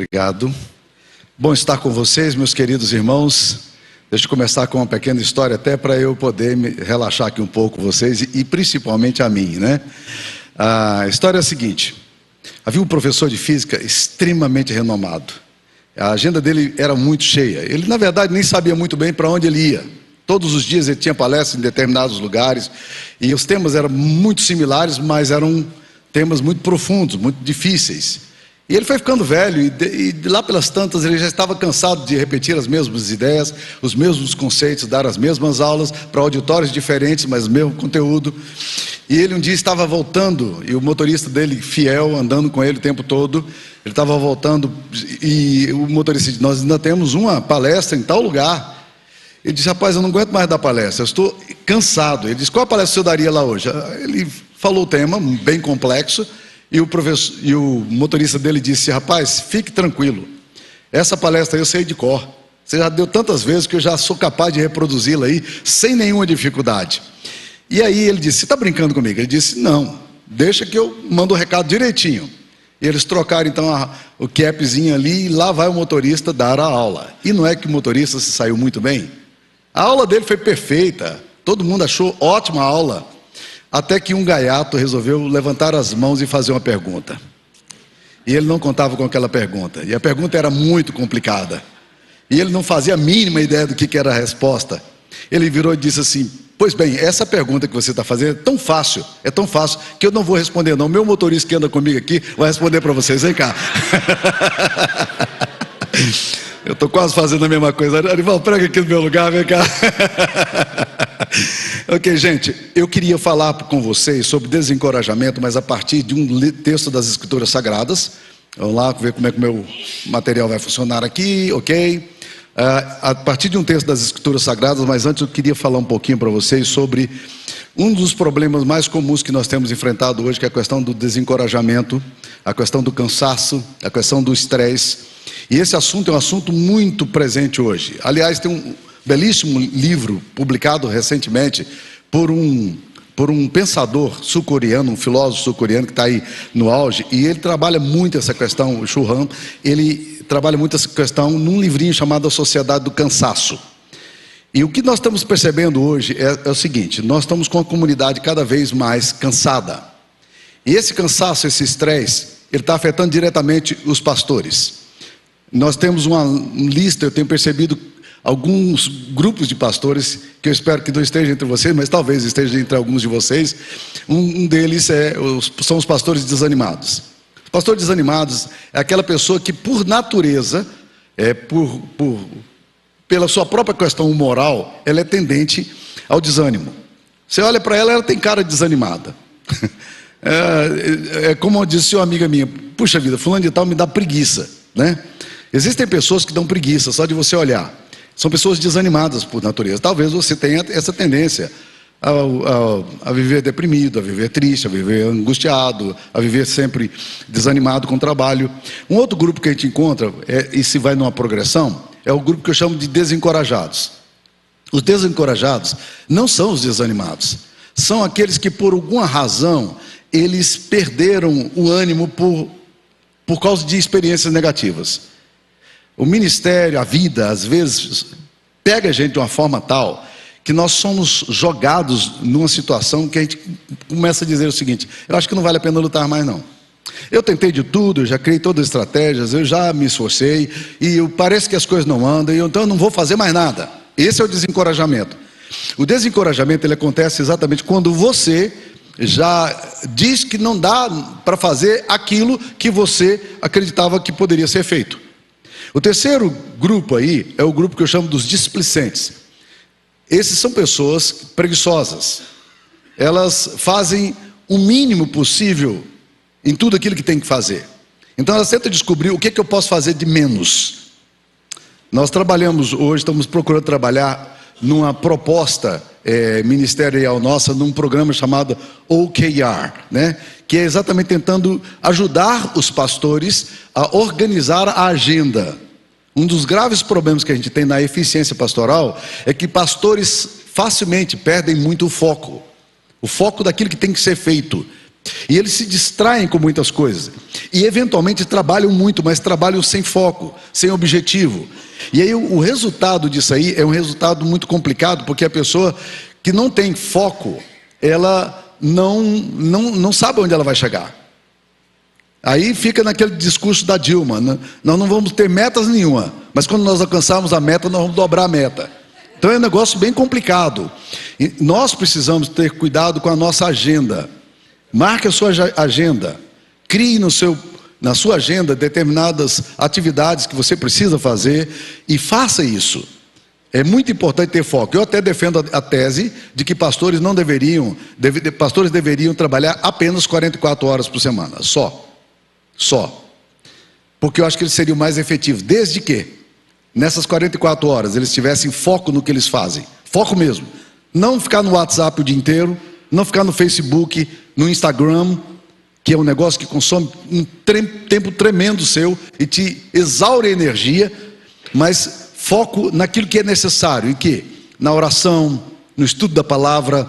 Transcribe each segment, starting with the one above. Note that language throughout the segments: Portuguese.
Obrigado. Bom estar com vocês, meus queridos irmãos. Deixa eu começar com uma pequena história, até para eu poder me relaxar aqui um pouco vocês e principalmente a mim, né? A história é a seguinte: havia um professor de física extremamente renomado. A agenda dele era muito cheia. Ele, na verdade, nem sabia muito bem para onde ele ia. Todos os dias ele tinha palestras em determinados lugares e os temas eram muito similares, mas eram temas muito profundos, muito difíceis. E ele foi ficando velho e lá pelas tantas ele já estava cansado de repetir as mesmas ideias, os mesmos conceitos, dar as mesmas aulas para auditórios diferentes, mas o mesmo conteúdo. E ele um dia estava voltando, e o motorista dele, fiel, andando com ele o tempo todo, ele estava voltando e o motorista disse: nós ainda temos uma palestra em tal lugar. Ele disse: rapaz, eu não aguento mais dar palestra, eu estou cansado. Ele disse: qual a palestra você daria lá hoje? Ele falou o tema, bem complexo. E o motorista dele disse: rapaz, fique tranquilo, essa palestra eu sei de cor, você já deu tantas vezes que eu já sou capaz de reproduzi-la aí, sem nenhuma dificuldade. E aí ele disse: você está brincando comigo? Ele disse: não, deixa que eu mando o recado direitinho. E eles trocaram então o capzinho ali, e lá vai o motorista dar a aula. E não é que o motorista se saiu muito bem? A aula dele foi perfeita, todo mundo achou ótima a aula. Até que um gaiato resolveu levantar as mãos e fazer uma pergunta. E ele não contava com aquela pergunta. E a pergunta era muito complicada. E ele não fazia a mínima ideia do que era a resposta. Ele virou e disse assim: pois bem, essa pergunta que você está fazendo é tão fácil, que eu não vou responder não. Meu motorista que anda comigo aqui vai responder para vocês. Vem cá. Eu estou quase fazendo a mesma coisa. Arival, prega aqui no meu lugar, vem cá. Ok, gente, eu queria falar com vocês sobre desencorajamento, mas a partir de um texto das Escrituras Sagradas. Vamos lá ver como é que o meu material vai funcionar aqui, ok? A partir de um texto das Escrituras Sagradas, mas antes eu queria falar um pouquinho para vocês sobre um dos problemas mais comuns que nós temos enfrentado hoje, que é a questão do desencorajamento, a questão do cansaço, a questão do estresse. E esse assunto é um assunto muito presente hoje. Aliás, tem um belíssimo livro publicado recentemente por um pensador sul-coreano, um filósofo sul-coreano que está aí no auge, e ele trabalha muito essa questão, o Shu Han, ele trabalha muito essa questão num livrinho chamado A Sociedade do Cansaço. E o que nós estamos percebendo hoje é o seguinte: nós estamos com a comunidade cada vez mais cansada. E esse cansaço, esse estresse, ele está afetando diretamente os pastores. Nós temos uma lista, eu tenho percebido alguns grupos de pastores, que eu espero que não esteja entre vocês, mas talvez esteja entre alguns de vocês. Um deles são os pastores desanimados. Os pastores desanimados é aquela pessoa que, por natureza, pela sua própria questão moral, ela é tendente ao desânimo. Você olha para ela, ela tem cara de desanimada. É como disse uma amiga minha: puxa vida, fulano de tal me dá preguiça, né? Existem pessoas que dão preguiça só de você olhar. São pessoas desanimadas por natureza. Talvez você tenha essa tendência a viver deprimido, a viver triste, a viver angustiado, a viver sempre desanimado com o trabalho. Um outro grupo que a gente encontra, e se vai numa progressão, é o grupo que eu chamo de desencorajados. Os desencorajados não são os desanimados. São aqueles que, por alguma razão, eles perderam o ânimo por causa de experiências negativas. O ministério, a vida, às vezes, pega a gente de uma forma tal que nós somos jogados numa situação que a gente começa a dizer o seguinte: eu acho que não vale a pena lutar mais não. Eu tentei de tudo, eu já criei todas as estratégias, eu já me esforcei, e parece que as coisas não andam, então eu não vou fazer mais nada. Esse é o desencorajamento. O desencorajamento, ele acontece exatamente quando você já diz que não dá para fazer aquilo que você acreditava que poderia ser feito. O terceiro grupo aí é o grupo que eu chamo dos displicentes. Esses são pessoas preguiçosas. Elas fazem o mínimo possível em tudo aquilo que tem que fazer. Então elas tentam descobrir o que eu posso fazer de menos. Nós trabalhamos hoje, estamos procurando trabalhar numa proposta ministerial nossa, num programa chamado OKR, né? Que é exatamente tentando ajudar os pastores a organizar a agenda. Um dos graves problemas que a gente tem na eficiência pastoral é que pastores facilmente perdem muito o foco daquilo que tem que ser feito. E eles se distraem com muitas coisas. E eventualmente trabalham muito, mas trabalham sem foco, sem objetivo. E aí o resultado disso aí é um resultado muito complicado, porque a pessoa que não tem foco, ela não sabe onde ela vai chegar. Aí fica naquele discurso da Dilma, né? Nós não vamos ter metas nenhuma, mas quando nós alcançarmos a meta, nós vamos dobrar a meta. Então é um negócio bem complicado. E nós precisamos ter cuidado com a nossa agenda. Marque a sua agenda. Crie na sua agenda determinadas atividades que você precisa fazer e faça isso. É muito importante ter foco. Eu até defendo a tese de que pastores deveriam trabalhar apenas 44 horas por semana, só. Porque eu acho que eles seriam mais efetivos, desde que nessas 44 horas eles tivessem foco no que eles fazem. Foco mesmo. Não ficar no WhatsApp o dia inteiro, não ficar no Facebook, no Instagram, que é um negócio que consome um tempo tremendo seu e te exaure energia, mas foco naquilo que é necessário, em que? Na oração, no estudo da palavra,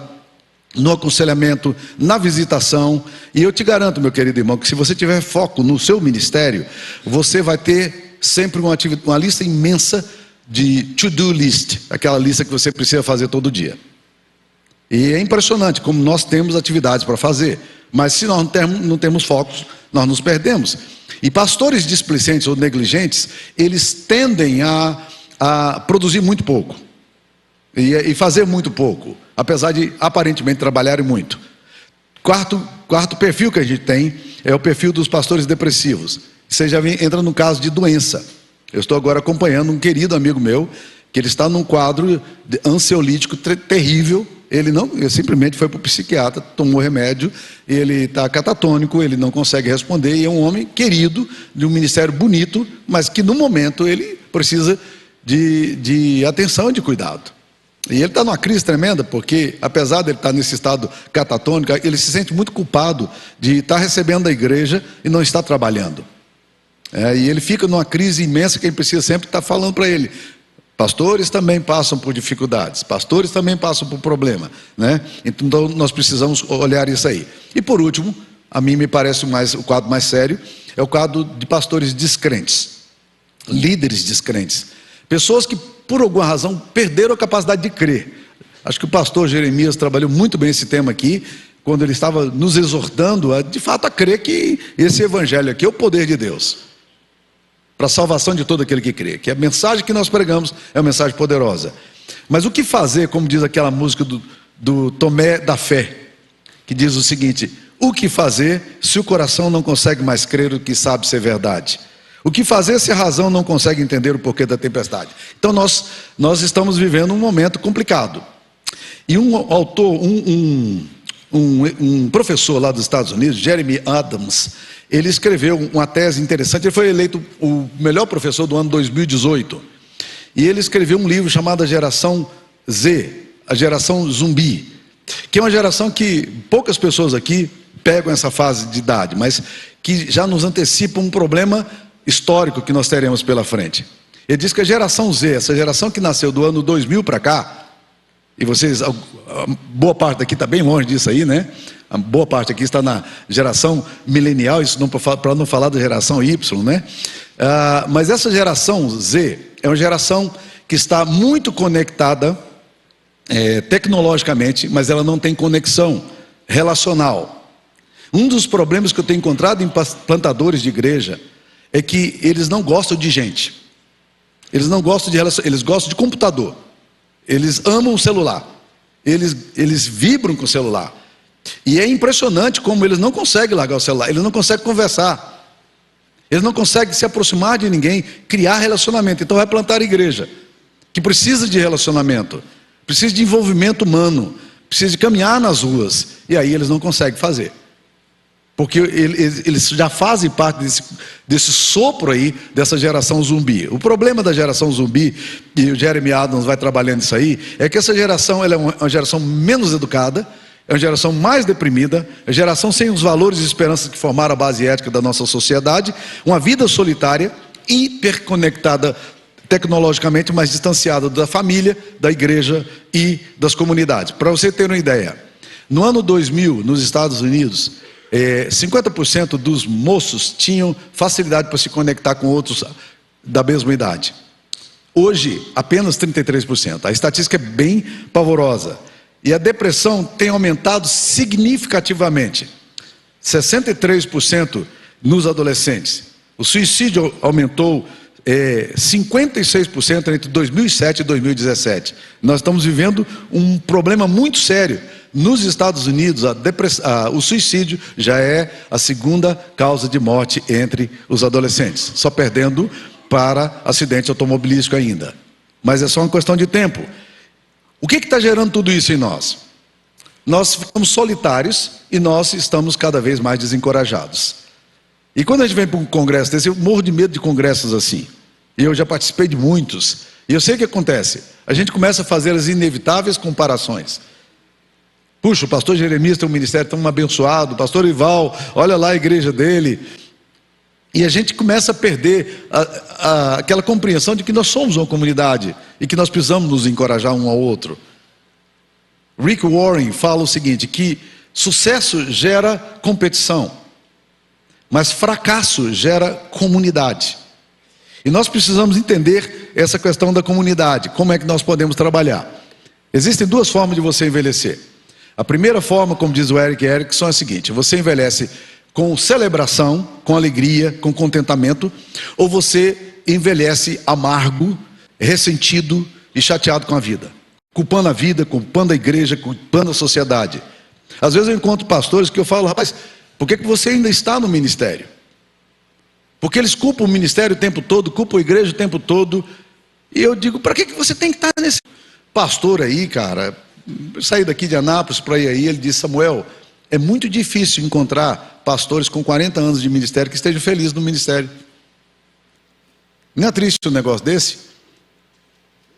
no aconselhamento, na visitação. E eu te garanto, meu querido irmão, que se você tiver foco no seu ministério, você vai ter sempre uma lista imensa de to-do list, aquela lista que você precisa fazer todo dia. E é impressionante como nós temos atividades para fazer, mas se nós não temos focos, nós nos perdemos. E pastores displicentes ou negligentes, eles tendem a produzir muito pouco e fazer muito pouco, apesar de aparentemente trabalharem muito. Quarto perfil que a gente tem é o perfil dos pastores depressivos. Você já entra no caso de doença. Eu estou agora acompanhando um querido amigo meu, que ele está num quadro ansiolítico terrível. Ele simplesmente foi para o psiquiatra, tomou remédio, ele está catatônico, ele não consegue responder, e é um homem querido, de um ministério bonito, mas que no momento ele precisa de atenção e de cuidado. E ele está numa crise tremenda, porque apesar de ele estar nesse estado catatônico, ele se sente muito culpado de estar recebendo da igreja e não estar trabalhando. E ele fica numa crise imensa que ele precisa sempre estar falando para ele. Pastores também passam por dificuldades, pastores também passam por problema, né? Então nós precisamos olhar isso aí. E por último, a mim me parece o quadro mais sério, é o quadro de pastores descrentes, líderes descrentes, pessoas que por alguma razão perderam a capacidade de crer. Acho que o pastor Jeremias trabalhou muito bem esse tema aqui, quando ele estava nos exortando de fato a crer que esse evangelho aqui é o poder de Deus para a salvação de todo aquele que crê, que a mensagem que nós pregamos é uma mensagem poderosa. Mas o que fazer, como diz aquela música do Tomé da Fé, que diz o seguinte: o que fazer se o coração não consegue mais crer o que sabe ser verdade? O que fazer se a razão não consegue entender o porquê da tempestade? Então nós estamos vivendo um momento complicado. E um autor, um professor lá dos Estados Unidos, Jeremy Adams, ele escreveu uma tese interessante. Ele foi eleito o melhor professor do ano 2018. E ele escreveu um livro chamado A Geração Z, a Geração Zumbi, que é uma geração que poucas pessoas aqui pegam essa fase de idade, mas que já nos antecipa um problema histórico que nós teremos pela frente. Ele diz que a geração Z, essa geração que nasceu do ano 2000 para cá, e vocês, a boa parte daqui está bem longe disso aí, né? A boa parte aqui está na geração milenial, isso para não falar da geração Y, né? Mas essa geração Z é uma geração que está muito conectada tecnologicamente, mas ela não tem conexão relacional. Um dos problemas que eu tenho encontrado em plantadores de igreja é que eles não gostam de gente. Eles não gostam de relação, eles gostam de computador. Eles amam o celular. Eles vibram com o celular. E é impressionante como eles não conseguem largar o celular. Eles não conseguem conversar. Eles não conseguem se aproximar de ninguém, criar relacionamento. Então vai plantar igreja, que precisa de relacionamento, precisa de envolvimento humano, precisa de caminhar nas ruas. E aí eles não conseguem fazer. Porque eles já fazem parte desse sopro aí, dessa geração zumbi. O problema da geração zumbi, e o Jeremy Adams vai trabalhando isso aí, é que essa geração ela é uma geração menos educada, é uma geração mais deprimida, é uma geração sem os valores e esperanças que formaram a base ética da nossa sociedade, uma vida solitária, hiperconectada tecnologicamente, mas distanciada da família, da igreja e das comunidades. Para você ter uma ideia, no ano 2000, nos Estados Unidos, 50% dos moços tinham facilidade para se conectar com outros da mesma idade. Hoje, apenas 33%. A estatística é bem pavorosa. E a depressão tem aumentado significativamente. 63% nos adolescentes. O suicídio aumentou 56% entre 2007 e 2017. Nós estamos vivendo um problema muito sério. Nos Estados Unidos, o suicídio já é a segunda causa de morte entre os adolescentes, só perdendo para acidente automobilístico ainda. Mas é só uma questão de tempo. O que está gerando tudo isso em nós? Nós ficamos solitários e nós estamos cada vez mais desencorajados. E quando a gente vem para um congresso desse, eu morro de medo de congressos assim. E eu já participei de muitos. E eu sei o que acontece. A gente começa a fazer as inevitáveis comparações. Puxa, o pastor Jeremias tem um ministério tão abençoado, o pastor Ival, olha lá a igreja dele. E a gente começa a perder aquela compreensão de que nós somos uma comunidade e que nós precisamos nos encorajar um ao outro. Rick Warren fala o seguinte, que sucesso gera competição, mas fracasso gera comunidade. E nós precisamos entender essa questão da comunidade, como é que nós podemos trabalhar. Existem duas formas de você envelhecer. A primeira forma, como diz o Eric Erickson, é a seguinte: você envelhece com celebração, com alegria, com contentamento, ou você envelhece amargo, ressentido e chateado com a vida, culpando a vida, culpando a igreja, culpando a sociedade. Às vezes eu encontro pastores que eu falo, rapaz, por que você ainda está no ministério? Porque eles culpam o ministério o tempo todo, culpam a igreja o tempo todo. E eu digo, para que você tem que estar nesse pastor aí, cara? Eu saí daqui de Anápolis para ir aí, ele disse, Samuel, é muito difícil encontrar pastores com 40 anos de ministério que estejam felizes no ministério. Não é triste um negócio desse?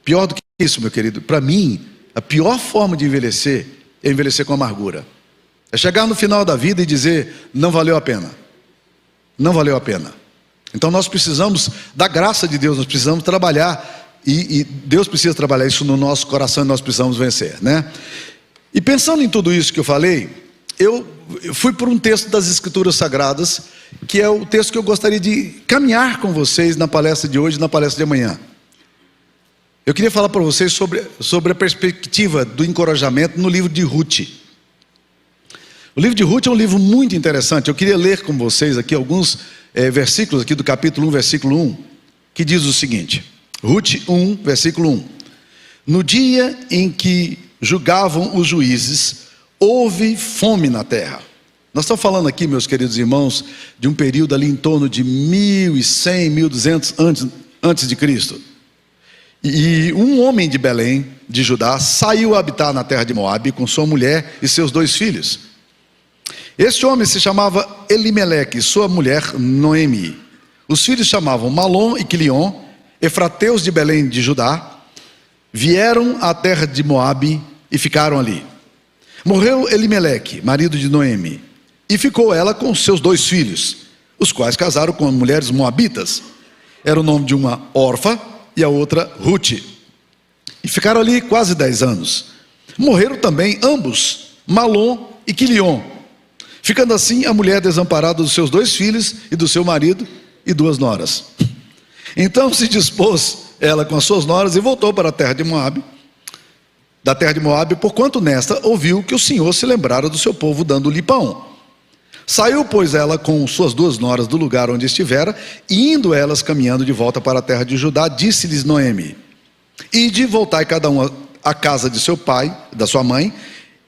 Pior do que isso, meu querido, para mim, a pior forma de envelhecer é envelhecer com amargura. É chegar no final da vida e dizer, não valeu a pena. Não valeu a pena. Então nós precisamos da graça de Deus, nós precisamos trabalhar, e Deus precisa trabalhar isso no nosso coração e nós precisamos vencer, né? E pensando em tudo isso que eu falei, eu fui por um texto das Escrituras Sagradas, que é o texto que eu gostaria de caminhar com vocês na palestra de hoje e na palestra de amanhã. Eu queria falar para vocês sobre a perspectiva do encorajamento no livro de Ruth. O livro de Ruth é um livro muito interessante. Eu queria ler com vocês aqui alguns versículos aqui do capítulo 1, versículo 1, que diz o seguinte, Ruth 1, versículo 1. No dia em que julgavam os juízes, houve fome na terra. Nós estamos falando aqui, meus queridos irmãos, de um período ali em torno de 1100, 1200 antes de Cristo. E um homem de Belém, de Judá, saiu a habitar na terra de Moabe com sua mulher e seus 2 filhos. Este homem se chamava Elimeleque, sua mulher Noemi. Os filhos chamavam Malom e Quilion, efrateus de Belém de Judá, vieram à terra de Moabe e ficaram ali. Morreu Elimeleque, marido de Noemi, e ficou ela com seus 2 filhos, os quais casaram com mulheres moabitas. Era o nome de uma Orfa e a outra Ruth. E ficaram ali quase 10 anos. Morreram também ambos, Malom e Quilion. Ficando assim a mulher desamparada dos seus 2 filhos e do seu marido e 2 noras. Então se dispôs ela com as suas noras e voltou para a terra de Moabe, da terra de Moabe, porquanto nesta ouviu que o Senhor se lembrara do seu povo dando-lhe pão. Saiu, pois, ela com suas 2 noras do lugar onde estivera, e indo elas caminhando de volta para a terra de Judá, disse-lhes Noemi, ide, voltai cada um à casa de seu pai, da sua mãe,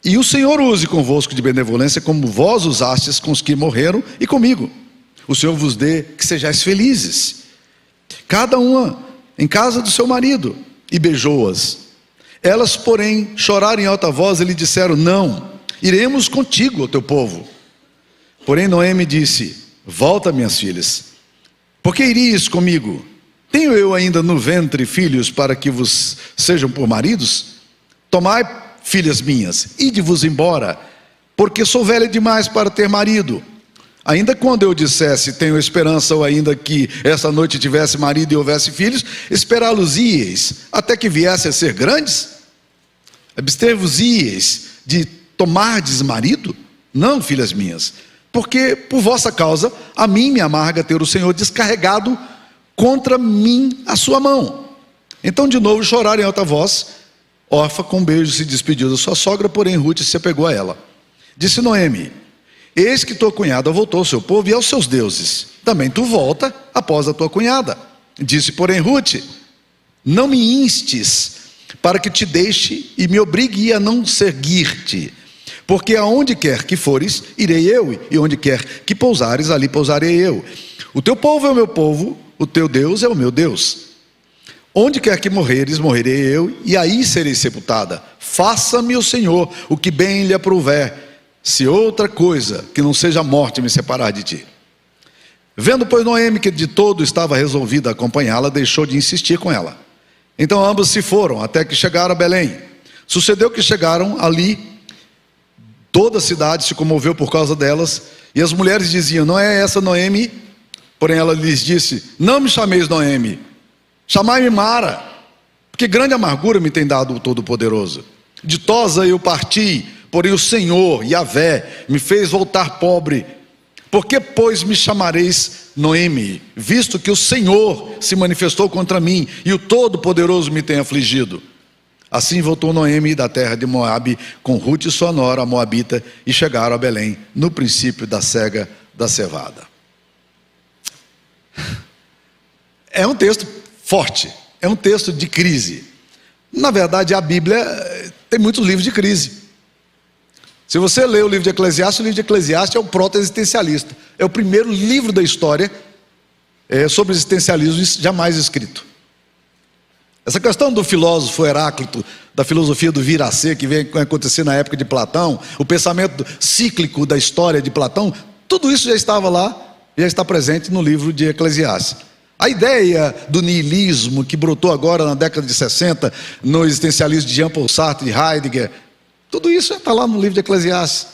e o Senhor use convosco de benevolência como vós usastes com os que morreram e comigo. O Senhor vos dê que sejais felizes, cada uma em casa do seu marido. E beijou-as. Elas, porém, choraram em alta voz e lhe disseram, não, iremos contigo, o teu povo. Porém Noemi disse, volta, minhas filhas, porque irias comigo? Tenho eu ainda no ventre filhos para que vos sejam por maridos? Tomai, filhas minhas, ide-vos embora, porque sou velha demais para ter marido. Ainda quando eu dissesse, tenho esperança, ou ainda que esta noite tivesse marido e houvesse filhos, esperá-los-íeis, até que viessem a ser grandes? Abster-vos-íeis de tomardes marido? Não, filhas minhas, porque por vossa causa a mim me amarga ter o Senhor descarregado contra mim a sua mão. Então de novo choraram em alta voz. Orfa com um beijo se despediu da sua sogra, porém Rute se apegou a ela. Disse Noemi: eis que tua cunhada voltou ao seu povo e aos seus deuses. Também tu volta após a tua cunhada. Disse porém Rute: não me instes para que te deixe e me obrigue a não seguir-te, porque aonde quer que fores, irei eu, e onde quer que pousares, ali pousarei eu. O teu povo é o meu povo, o teu Deus é o meu Deus. Onde quer que morreres, morrerei eu, e aí serei sepultada. Faça-me o Senhor o que bem lhe aprouver, se outra coisa que não seja a morte me separar de ti. Vendo, pois, Noemi que de todo estava resolvida a acompanhá-la, deixou de insistir com ela. Então ambos se foram, até que chegaram a Belém. Sucedeu que chegaram ali, toda a cidade se comoveu por causa delas, e as mulheres diziam: não é essa Noemi? Porém ela lhes disse: não me chameis Noemi, chamai-me Mara, porque grande amargura me tem dado o Todo-Poderoso. Ditosa eu parti, porém o Senhor, Yahvé, me fez voltar pobre. Por que, pois, me chamareis Noemi, visto que o Senhor se manifestou contra mim, e o Todo-Poderoso me tem afligido? Assim voltou Noemi da terra de Moabe, com Rute sua nora, a moabita, e chegaram a Belém, no princípio da cega da cevada. É um texto forte, é um texto de crise. Na verdade, a Bíblia tem muitos livros de crise. Se você ler o livro de Eclesiastes, o livro de Eclesiastes é o proto-existencialista. É o primeiro livro da história sobre existencialismo jamais escrito. Essa questão do filósofo Heráclito, da filosofia do vir a ser, que vem acontecer na época de Platão, o pensamento cíclico da história de Platão, tudo isso já estava lá, já está presente no livro de Eclesiastes. A ideia do niilismo, que brotou agora na década de 60, no existencialismo de Jean-Paul Sartre, de Heidegger, tudo isso já está lá no livro de Eclesiastes.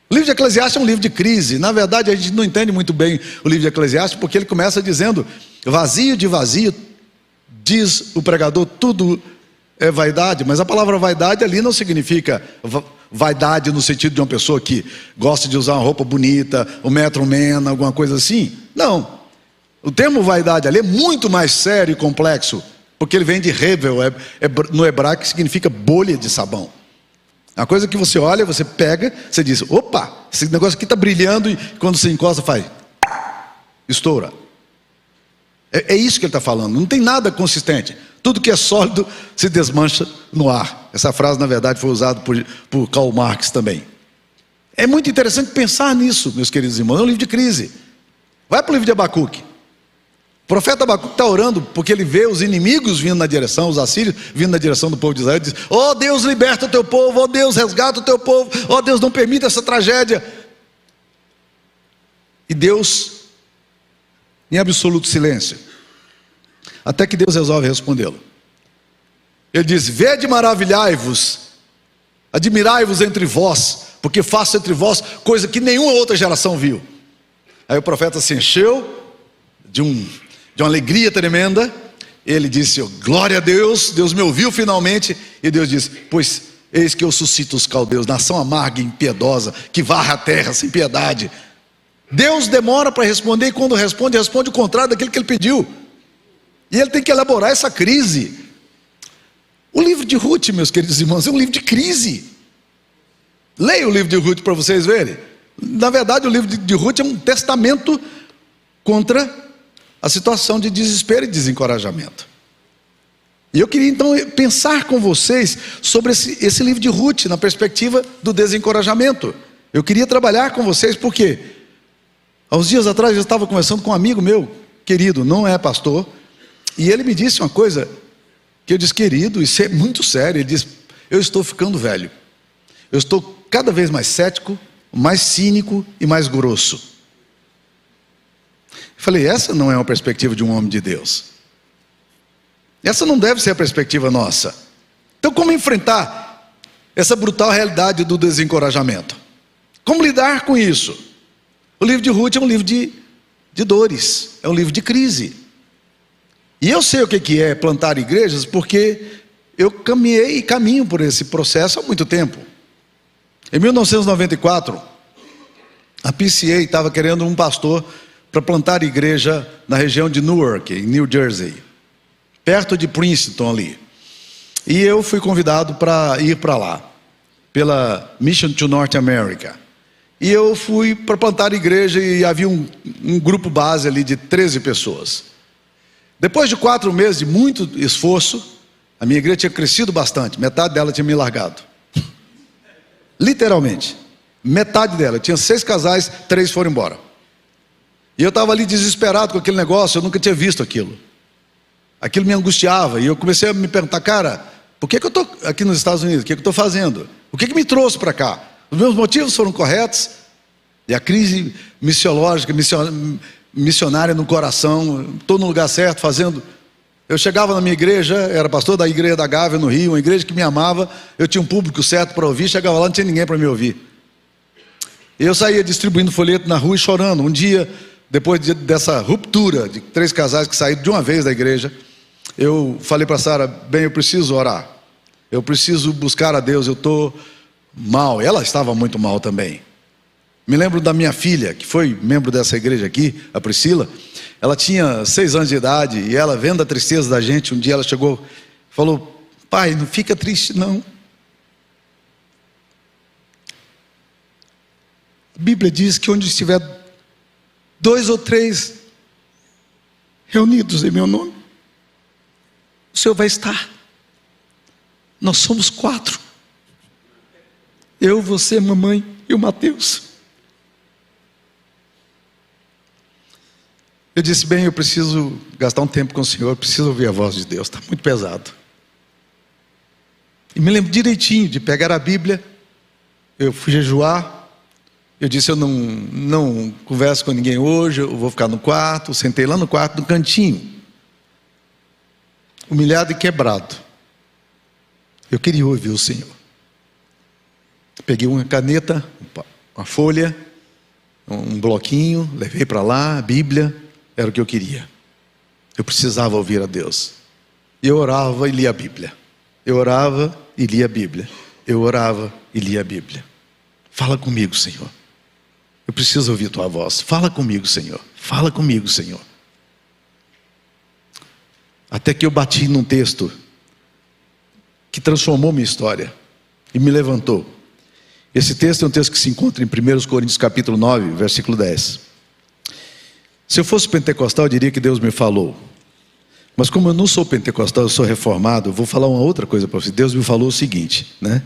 O livro de Eclesiastes é um livro de crise. Na verdade, a gente não entende muito bem o livro de Eclesiastes, porque ele começa dizendo: vazio de vazio, diz o pregador, tudo é vaidade. Mas a palavra vaidade ali não significa vaidade no sentido de uma pessoa que gosta de usar uma roupa bonita, um metro mena, alguma coisa assim. Não. O termo vaidade ali é muito mais sério e complexo, porque ele vem de hevel, no hebraico, que significa bolha de sabão. A coisa que você olha, você pega, você diz: opa, esse negócio aqui está brilhando, e quando você encosta faz, estoura. É isso que ele está falando. Não tem nada consistente. Tudo que é sólido se desmancha no ar. Essa frase, na verdade, foi usada por Karl Marx também. É muito interessante pensar nisso, meus queridos irmãos. É um livro de crise. Vai para o livro de Abacuque. O profeta Abacuque está orando porque ele vê os inimigos vindo na direção, os assírios vindo na direção do povo de Israel, e diz: ó Deus, liberta o teu povo, ó Deus, resgata o teu povo, ó Deus, não permita essa tragédia. E Deus, em absoluto silêncio, até que Deus resolve respondê-lo. Ele diz: vede, maravilhai-vos, admirai-vos entre vós, porque faço entre vós coisa que nenhuma outra geração viu. Aí o profeta se encheu de uma alegria tremenda. Ele disse: glória a Deus, Deus me ouviu finalmente. E Deus disse: pois eis que eu suscito os caldeus, nação amarga e impiedosa, que varre a terra sem piedade. Deus demora para responder, e quando responde o contrário daquilo que ele pediu. E ele tem que elaborar essa crise. O livro de Rute, meus queridos irmãos, é um livro de crise. Leia o livro de Rute para vocês verem. Na verdade, o livro de Rute é um testamento contra a situação de desespero e desencorajamento. E eu queria então pensar com vocês sobre esse livro de Rute, na perspectiva do desencorajamento. Eu queria trabalhar com vocês porque há uns dias atrás eu estava conversando com um amigo meu, querido, não é pastor, e ele me disse uma coisa que eu disse: querido, isso é muito sério. Ele disse: eu estou ficando velho, eu estou cada vez mais cético, mais cínico e mais grosso. Eu falei: essa não é uma perspectiva de um homem de Deus. Essa não deve ser a perspectiva nossa. Então, como enfrentar essa brutal realidade do desencorajamento? Como lidar com isso? O livro de Rute é um livro de dores, é um livro de crise. E eu sei o que é plantar igrejas, porque eu caminhei e caminho por esse processo há muito tempo. Em 1994, A PCA estava querendo um pastor para plantar igreja na região de Newark, em New Jersey, perto de Princeton ali. E eu fui convidado para ir para lá, pela Mission to North America. E eu fui para plantar igreja e havia um grupo base ali de 13 pessoas. Depois de 4 meses de muito esforço, a minha igreja tinha crescido bastante, metade dela tinha me largado. Literalmente, metade dela. Tinha 6 casais, 3 foram embora. E eu estava ali desesperado com aquele negócio, eu nunca tinha visto aquilo. Aquilo me angustiava e eu comecei a me perguntar, cara, por que eu estou aqui nos Estados Unidos? O que eu estou fazendo? O que me trouxe para cá? Os meus motivos foram corretos? E a crise missiológica, missionária no coração, estou no lugar certo fazendo. Eu chegava na minha igreja, era pastor da igreja da Gávea no Rio, uma igreja que me amava, eu tinha um público certo para ouvir, chegava lá, não tinha ninguém para me ouvir. Eu saía distribuindo folheto na rua e chorando. Um dia, depois dessa ruptura de 3 casais que saíram de uma vez da igreja, eu falei para Sara, bem, eu preciso orar, eu preciso buscar a Deus, eu estou mal. Ela estava muito mal também. Me lembro da minha filha, que foi membro dessa igreja aqui, a Priscila. Ela tinha 6 anos de idade e ela, vendo a tristeza da gente, um dia ela chegou e falou, pai, não fica triste não. A Bíblia diz que onde estiver 2 ou 3 reunidos em meu nome, o Senhor vai estar. Nós somos 4. Eu, você, mamãe e o Mateus. Eu disse, bem, eu preciso gastar um tempo com o Senhor, eu preciso ouvir a voz de Deus, está muito pesado. E me lembro direitinho de pegar a Bíblia, eu fui jejuar, eu disse, eu não converso com ninguém hoje, eu vou ficar no quarto, sentei lá no quarto, no cantinho, humilhado e quebrado. Eu queria ouvir o Senhor. Peguei uma caneta, uma folha, um bloquinho, levei para lá, a Bíblia, era o que eu queria. Eu precisava ouvir a Deus. Eu orava e lia a Bíblia. Eu orava e lia a Bíblia. Eu orava e lia a Bíblia. Fala comigo, Senhor. Eu preciso ouvir tua voz. Fala comigo, Senhor. Fala comigo, Senhor. Até que eu bati num texto que transformou minha história e me levantou. Esse texto é um texto que se encontra em 1 Coríntios capítulo 9, versículo 10. Se eu fosse pentecostal, eu diria que Deus me falou. Mas como eu não sou pentecostal, eu sou reformado, eu vou falar uma outra coisa para você. Deus me falou o seguinte, né?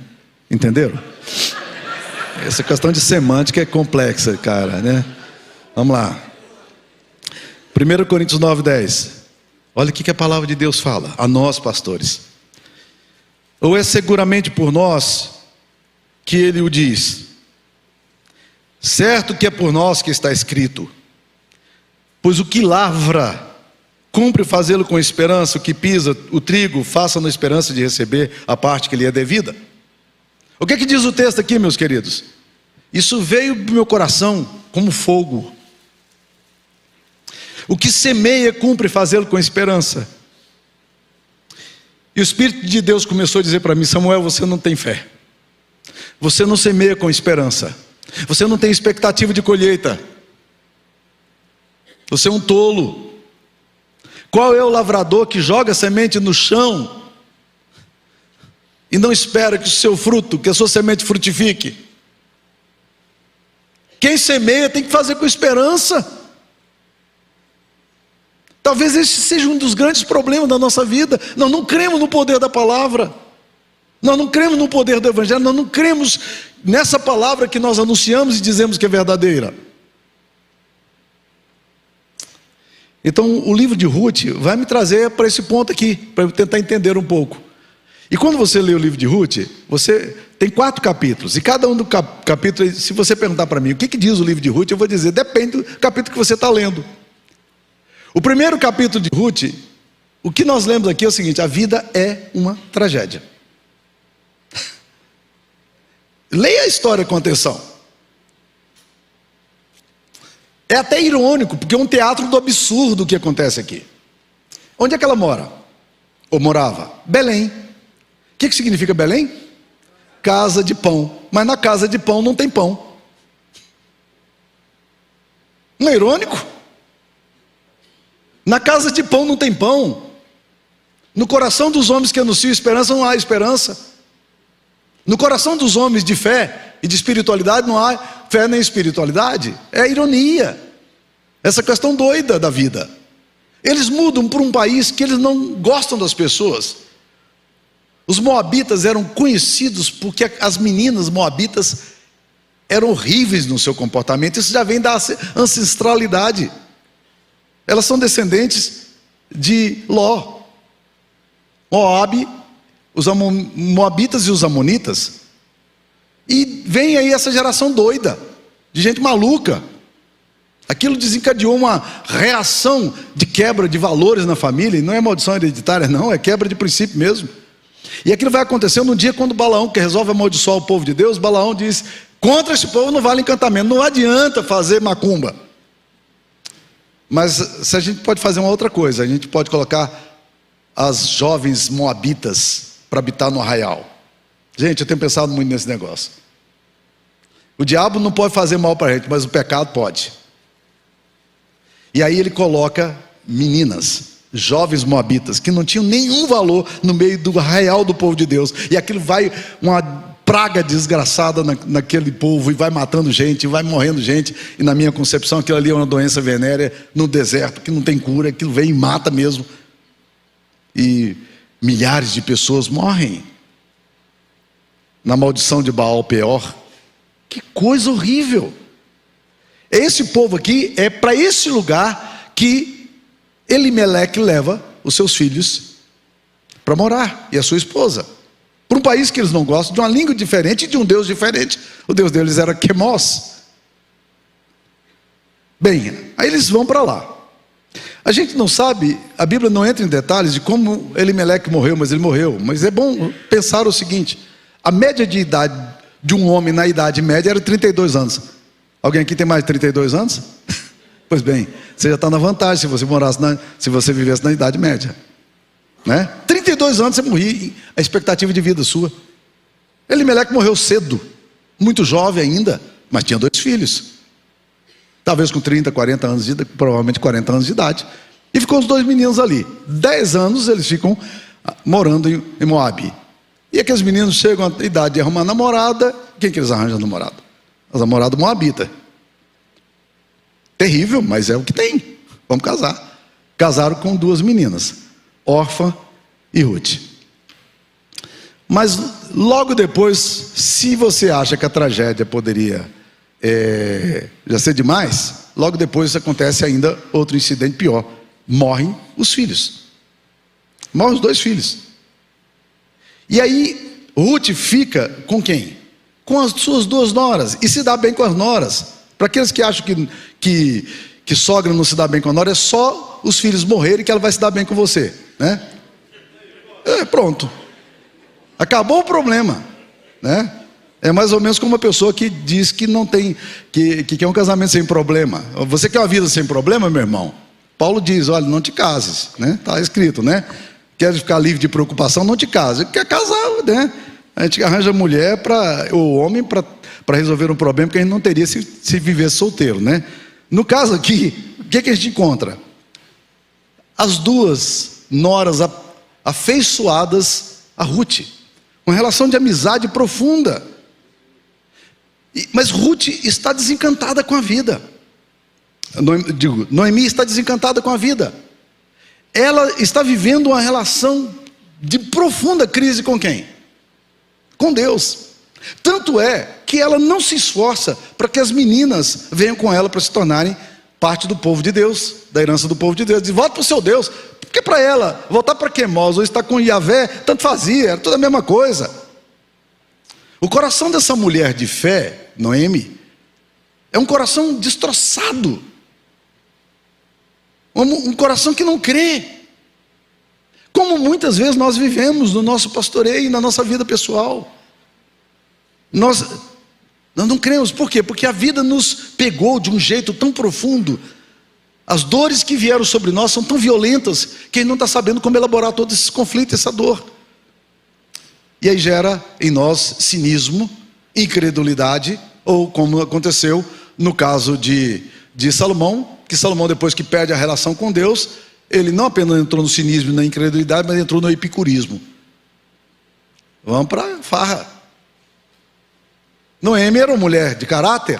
Entenderam? Essa questão de semântica é complexa, cara, né? Vamos lá. 1 Coríntios 9, 10. Olha o que a palavra de Deus fala a nós, pastores. Ou é seguramente por nós que ele o diz, certo que é por nós que está escrito, pois o que lavra, cumpre fazê-lo com esperança, o que pisa o trigo, faça na esperança de receber a parte que lhe é devida. O que diz o texto aqui, meus queridos? Isso veio do meu coração como fogo. O que semeia, cumpre fazê-lo com esperança. E o Espírito de Deus começou a dizer para mim, Samuel, você não tem fé. Você não semeia com esperança. Você não tem expectativa de colheita. Você é um tolo. Qual é o lavrador que joga a semente no chão e não espera que o seu fruto, que a sua semente frutifique? Quem semeia tem que fazer com esperança. Talvez esse seja um dos grandes problemas da nossa vida. Nós não cremos no poder da palavra. Nós não cremos no poder do Evangelho. Nós não cremos nessa palavra que nós anunciamos e dizemos que é verdadeira. Então o livro de Ruth vai me trazer para esse ponto aqui, para eu tentar entender um pouco. E quando você lê o livro de Ruth, você tem 4 capítulos. E cada um do capítulo, se você perguntar para mim o que diz o livro de Ruth, eu vou dizer, depende do capítulo que você está lendo. O primeiro capítulo de Ruth, o que nós lemos aqui é o seguinte: a vida é uma tragédia. Leia a história com atenção. É até irônico, porque é um teatro do absurdo o que acontece aqui. Onde é que ela mora? Ou morava? Belém. O que significa Belém? Casa de pão. Mas na casa de pão não tem pão. Não é irônico? Na casa de pão não tem pão. No coração dos homens que anunciam esperança não há esperança. No coração dos homens de fé e de espiritualidade não há fé nem espiritualidade. É ironia. Essa questão doida da vida. Eles mudam para um país que eles não gostam das pessoas. Os moabitas eram conhecidos porque as meninas moabitas eram horríveis no seu comportamento. Isso já vem da ancestralidade. Elas são descendentes de Ló. Moabe, os moabitas e os amonitas. E vem aí essa geração doida, de gente maluca. Aquilo desencadeou uma reação de quebra de valores na família. E não é maldição hereditária não, é quebra de princípio mesmo. E aquilo vai acontecer num dia quando Balaão, que resolve amaldiçoar o povo de Deus, Balaão diz: contra esse povo não vale encantamento, não adianta fazer macumba. Mas se a gente pode fazer uma outra coisa, a gente pode colocar as jovens moabitas para habitar no arraial. Gente, eu tenho pensado muito nesse negócio. O diabo não pode fazer mal para a gente, mas o pecado pode. E aí ele coloca meninas, jovens moabitas, que não tinham nenhum valor no meio do arraial do povo de Deus. E aquilo vai uma praga desgraçada naquele povo, e vai matando gente, e vai morrendo gente. E na minha concepção aquilo ali é uma doença venérea no deserto, que não tem cura, aquilo vem e mata mesmo. E milhares de pessoas morrem na maldição de Baal Peor. Que coisa horrível. Esse povo aqui é para esse lugar que Elimeleque leva os seus filhos para morar, e a sua esposa, para um país que eles não gostam, de uma língua diferente e de um Deus diferente. O Deus deles era Quemos. Bem, aí eles vão para lá. A gente não sabe, a Bíblia não entra em detalhes de como Elimeleque morreu, mas ele morreu. Mas é bom pensar o seguinte: a média de idade de um homem na idade média era 32 anos. Alguém aqui tem mais de 32 anos? Pois bem, você já está na vantagem se você vivesse na idade média, né? 32 anos você morria, a expectativa de vida sua. Elimeleque morreu cedo, muito jovem ainda, mas tinha 2 filhos. Talvez com 30, 40 anos de idade, provavelmente 40 anos de idade. E ficou os 2 meninos ali. 10 anos eles ficam morando em Moabe. E aqueles meninos chegam à idade de arrumar namorada. Quem que eles arranjam namorada? As namoradas moabitas. Terrível, mas é o que tem. Vamos casar. Casaram com 2 meninas, Orfa e Ruth. Mas logo depois, se você acha que a tragédia poderia já ser demais, logo depois acontece ainda outro incidente pior. Morrem os filhos. Morrem os 2 filhos. E aí Ruth fica com quem? Com as suas 2 noras, e se dá bem com as noras. Para aqueles que acham que sogra não se dá bem com a nora, é só os filhos morrerem que ela vai se dar bem com você, né? Pronto, acabou o problema, né? É mais ou menos como uma pessoa que diz que não tem, que quer um casamento sem problema. Você quer uma vida sem problema, meu irmão? Paulo diz: olha, não te cases, né? Está escrito, né? Quer ficar livre de preocupação, não te case. Quer casar, né? A gente arranja mulher ou homem para resolver um problema que a gente não teria se vivesse solteiro, né? No caso aqui, o que a gente encontra? As 2 noras afeiçoadas a Ruth, uma relação de amizade profunda. Mas Ruth está desencantada com a vida. Noemi está desencantada com a vida. Ela está vivendo uma relação de profunda crise com quem? Com Deus. Tanto é que ela não se esforça para que as meninas venham com ela para se tornarem parte do povo de Deus, da herança do povo de Deus. Diz: volta para o seu Deus. Porque para ela, voltar para Quemos ou estar com Yahvé, tanto fazia, era tudo a mesma coisa. O coração dessa mulher de fé, Noemi, é um coração destroçado. Um coração que não crê. Como muitas vezes nós vivemos no nosso pastoreio e na nossa vida pessoal. Nós não cremos. Por quê? Porque a vida nos pegou de um jeito tão profundo. As dores que vieram sobre nós são tão violentas que a gente não está sabendo como elaborar todos esses conflitos, essa dor. E aí gera em nós cinismo, incredulidade, ou como aconteceu no caso de de Salomão, que Salomão, depois que perde a relação com Deus, ele não apenas entrou no cinismo e na incredulidade, mas entrou no epicurismo. Vamos para a farra. Noemi era uma mulher de caráter,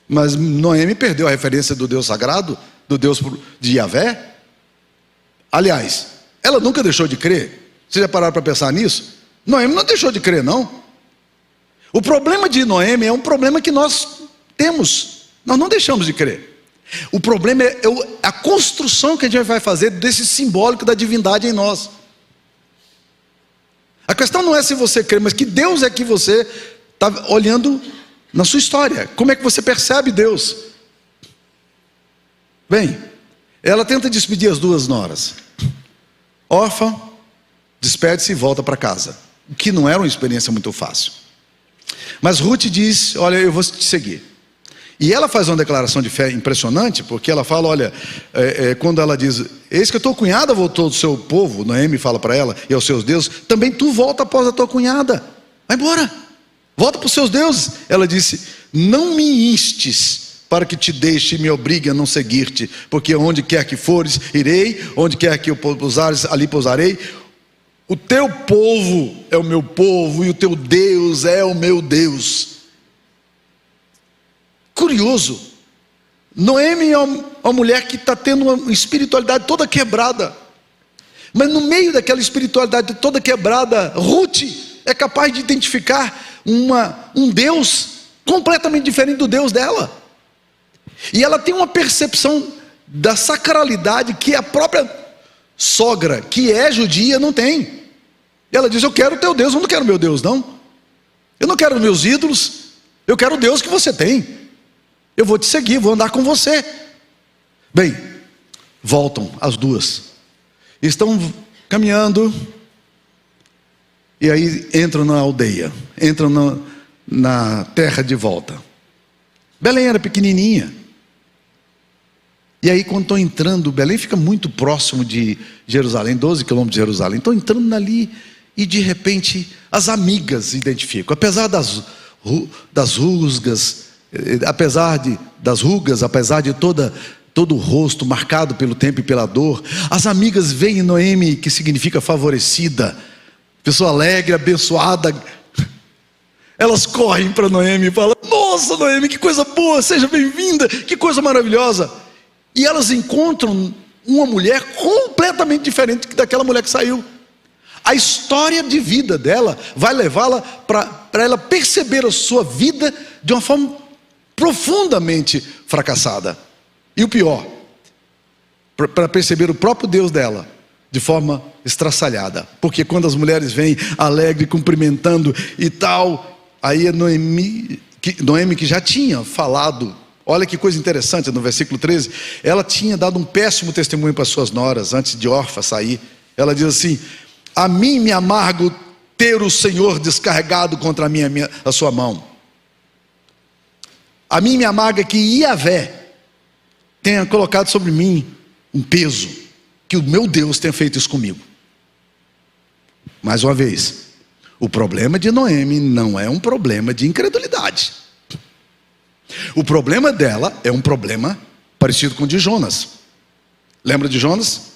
mas Noemi perdeu a referência do Deus sagrado, do Deus de Yahvé. Aliás, ela nunca deixou de crer. Vocês já pararam para pensar nisso? Noemi não deixou de crer, não. O problema de Noemi é um problema que nós temos. Nós não deixamos de crer. O problema é a construção que a gente vai fazer desse simbólico da divindade em nós. A questão não é se você crê, mas que Deus é que você está olhando na sua história. Como é que você percebe Deus? Bem, ela tenta despedir as duas noras. Órfã, despede-se e volta para casa. O que não era uma experiência muito fácil. Mas Ruth diz: olha, eu vou te seguir. E ela faz uma declaração de fé impressionante, porque ela fala, olha, quando ela diz: eis que a tua cunhada voltou do seu povo, Noemi fala para ela, e aos seus deuses, também tu volta após a tua cunhada. Vai embora, volta para os seus deuses. Ela disse: não me instes para que te deixe e me obrigue a não seguir-te, porque onde quer que fores, irei, onde quer que eu pousares, ali pousarei. O teu povo é o meu povo, e o teu Deus é o meu Deus. Curioso, Noemi é uma mulher que está tendo uma espiritualidade toda quebrada, mas no meio daquela espiritualidade toda quebrada, Ruth é capaz de identificar um Deus completamente diferente do Deus dela, e ela tem uma percepção da sacralidade que a própria sogra, que é judia, não tem. Ela diz: eu quero o teu Deus, eu não quero o meu Deus, não. Eu não quero os meus ídolos, eu quero o Deus que você tem. Eu vou te seguir, vou andar com você. Bem, voltam as duas. Estão caminhando, e aí entram na aldeia, entram na terra de volta. Belém era pequenininha. E aí quando estão entrando, Belém fica muito próximo de Jerusalém, 12 quilômetros de Jerusalém. Estão entrando ali e de repente as amigas identificam. Apesar das rusgas, apesar de todo o rosto marcado pelo tempo e pela dor, as amigas veem Noemi, que significa favorecida, pessoa alegre, abençoada. Elas correm para Noemi e falam: nossa, Noemi, que coisa boa, seja bem-vinda, que coisa maravilhosa. E elas encontram uma mulher completamente diferente daquela mulher que saiu. A história de vida dela vai levá-la para ela perceber a sua vida de uma forma profundamente fracassada. E o pior, para perceber o próprio Deus dela de forma estraçalhada. Porque quando as mulheres vêm alegre, cumprimentando e tal, aí é Noemi que já tinha falado. Olha que coisa interessante, no versículo 13, ela tinha dado um péssimo testemunho para suas noras, antes de Orfa sair. Ela diz assim: a mim me amargo ter o Senhor descarregado contra mim a sua mão. A mim me amarga que Yahvé tenha colocado sobre mim um peso, que o meu Deus tenha feito isso comigo. Mais uma vez, o problema de Noemi não é um problema de incredulidade. O problema dela é um problema parecido com o de Jonas. Lembra de Jonas?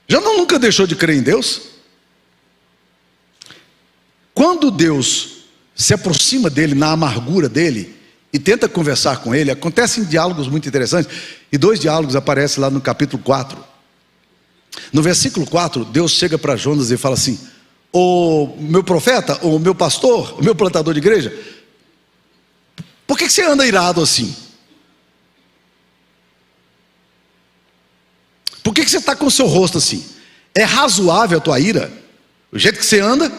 Jonas nunca deixou de crer em Deus. Quando Deus se aproxima dele na amargura dele e tenta conversar com ele, acontecem diálogos muito interessantes. E 2 diálogos aparecem lá no capítulo 4. No versículo 4, Deus chega para Jonas e fala assim: o meu profeta, o meu pastor, o meu plantador de igreja, por que você anda irado assim? Por que você está com o seu rosto assim? É razoável a tua ira? O jeito que você anda?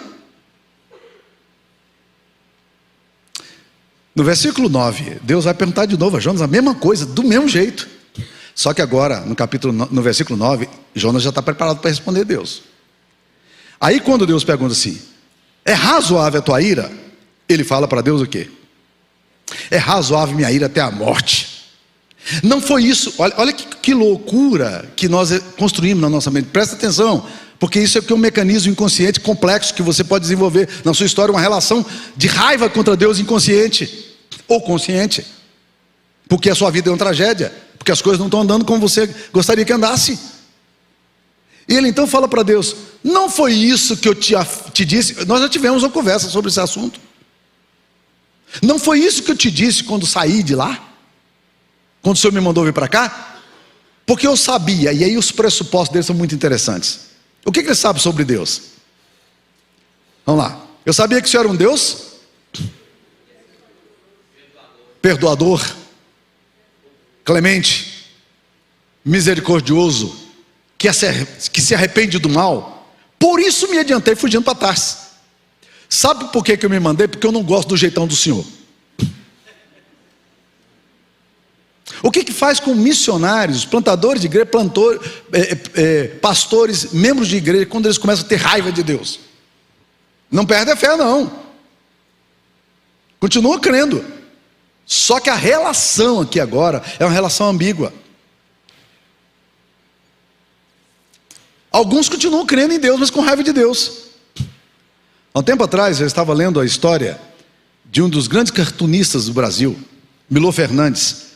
No versículo 9, Deus vai perguntar de novo a Jonas a mesma coisa, do mesmo jeito. Só que agora, no versículo 9, Jonas já está preparado para responder a Deus. Aí quando Deus pergunta assim: é razoável a tua ira? Ele fala para Deus o quê? É razoável minha ira até a morte. Não foi isso, olha que loucura que nós construímos na nossa mente. Presta atenção, porque isso é um mecanismo inconsciente complexo que você pode desenvolver na sua história, uma relação de raiva contra Deus inconsciente ou consciente. Porque a sua vida é uma tragédia, porque as coisas não estão andando como você gostaria que andasse. E ele então fala para Deus: não foi isso que eu te disse? Nós já tivemos uma conversa sobre esse assunto. Não foi isso que eu te disse quando saí de lá? Quando o Senhor me mandou vir para cá? Porque eu sabia, e aí os pressupostos dele são muito interessantes. O que ele sabe sobre Deus? Vamos lá. Eu sabia que o Senhor era um Deus perdoador, clemente, misericordioso, que se arrepende do mal. Por isso me adiantei fugindo para Tarsis. Sabe por que eu me mandei? Porque eu não gosto do jeitão do Senhor. O que faz com missionários, plantadores de igreja, pastores, membros de igreja, quando eles começam a ter raiva de Deus? Não perde a fé, não. Continua crendo. Só que a relação aqui agora é uma relação ambígua. Alguns continuam crendo em Deus, mas com raiva de Deus. Há um tempo atrás eu estava lendo a história de um dos grandes cartunistas do Brasil, Milor Fernandes.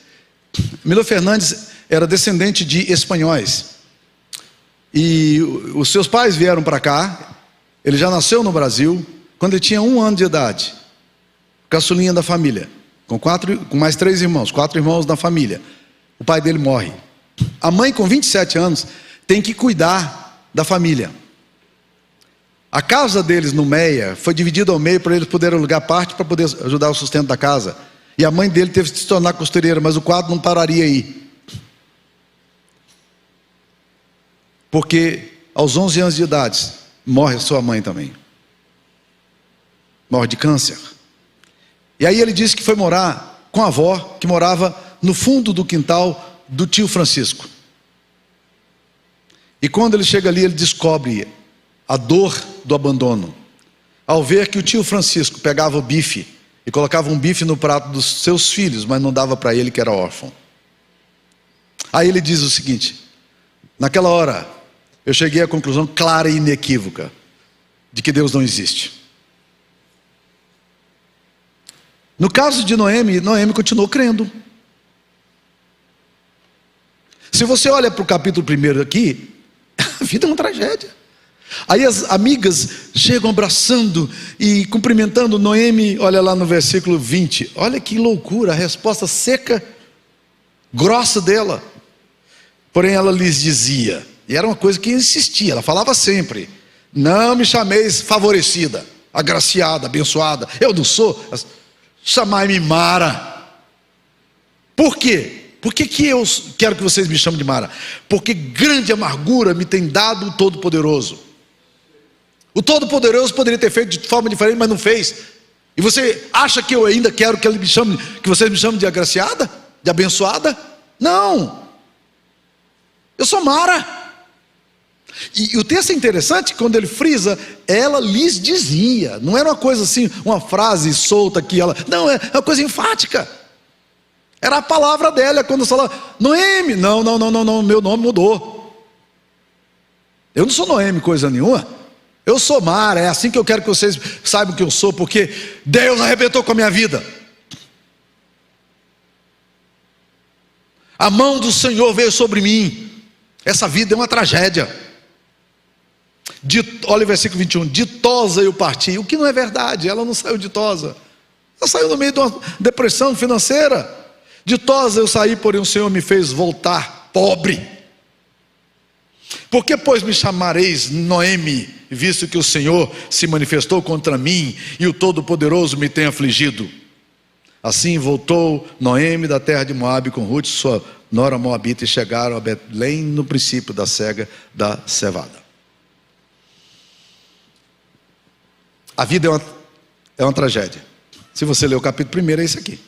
Milor Fernandes era descendente de espanhóis. E os seus pais vieram para cá. Ele já nasceu no Brasil quando ele tinha 1 ano de idade. Caçulinha da família. Com mais 3 irmãos, 4 irmãos na família. O pai dele morre. A mãe, com 27 anos, tem que cuidar da família. A casa deles no Meia foi dividida ao meio para eles poderem alugar parte para poder ajudar o sustento da casa. E a mãe dele teve que se tornar costureira, mas o quadro não pararia aí. Porque aos 11 anos de idade, morre sua mãe também. Morre de câncer. E aí ele disse que foi morar com a avó, que morava no fundo do quintal do tio Francisco. E quando ele chega ali, ele descobre a dor do abandono, ao ver que o tio Francisco pegava o bife e colocava um bife no prato dos seus filhos, mas não dava para ele, que era órfão. Aí ele diz o seguinte: naquela hora eu cheguei à conclusão clara e inequívoca de que Deus não existe. No caso de Noemi, Noemi continuou crendo. Se você olha para o capítulo 1 aqui, a vida é uma tragédia. Aí as amigas chegam abraçando e cumprimentando Noemi. Olha lá no versículo 20. Olha que loucura, a resposta seca, grossa dela. Porém ela lhes dizia, e era uma coisa que insistia, ela falava sempre: não me chameis favorecida, agraciada, abençoada. Eu não sou. Chamai-me Mara. Por quê? Por que eu quero que vocês me chamem de Mara? Porque grande amargura me tem dado o Todo-Poderoso. O Todo-Poderoso poderia ter feito de forma diferente, mas não fez. E você acha que eu ainda quero que vocês me chamem de agraciada? De abençoada? Não. Eu sou Mara. E o texto é interessante, quando ele frisa, ela lhes dizia. Não era uma coisa assim, uma frase solta que ela... Não, é uma coisa enfática. Era a palavra dela, quando fala Noemi. Não, meu nome mudou. Eu não sou Noemi coisa nenhuma. Eu sou Mara, é assim que eu quero que vocês saibam que eu sou, porque Deus arrebentou com a minha vida. A mão do Senhor veio sobre mim. Essa vida é uma tragédia. Olha o versículo 21. Ditosa eu parti. O que não é verdade, ela não saiu ditosa. Ela saiu no meio de uma depressão financeira. Ditosa eu saí, porém o Senhor me fez voltar pobre. Por que, pois, me chamareis Noemi, visto que o Senhor se manifestou contra mim e o Todo-Poderoso me tem afligido? Assim voltou Noemi da terra de Moabe com Ruth, sua nora moabita, e chegaram a Belém no princípio da cega da cevada. A vida é uma tragédia. Se você ler o capítulo 1, é isso aqui.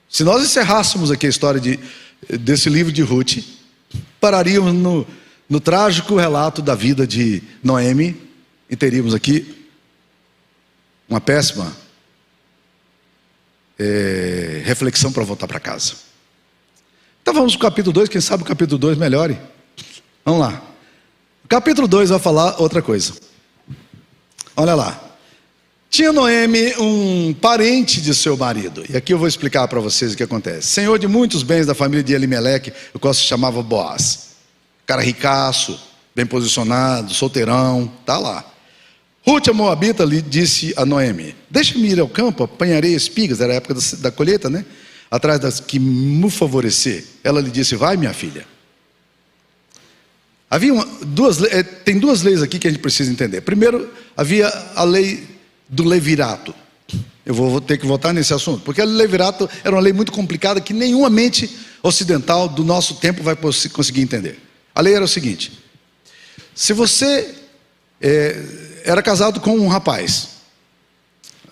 Se nós encerrássemos aqui a história desse livro de Ruth, pararíamos no trágico relato da vida de Noemi e teríamos aqui uma péssima reflexão para voltar para casa. Então vamos para o capítulo 2, quem sabe o capítulo 2 melhore. Vamos lá. O capítulo 2 vai falar outra coisa. Olha lá. Tinha Noemi um parente de seu marido, e aqui eu vou explicar para vocês o que acontece. Senhor de muitos bens da família de Elimeleque, o qual se chamava Boaz. Cara ricaço, bem posicionado, solteirão, tá lá. Ruth, a moabita, lhe disse a Noemi: deixa-me ir ao campo, apanharei espigas, era a época da colheita, né? Atrás das que me favorecer. Ela lhe disse: vai, minha filha. Tem duas leis aqui que a gente precisa entender. Primeiro, havia a lei do levirato. Eu vou ter que voltar nesse assunto, porque o levirato era uma lei muito complicada que nenhuma mente ocidental do nosso tempo vai conseguir entender. A lei era o seguinte: se você era casado com um rapaz,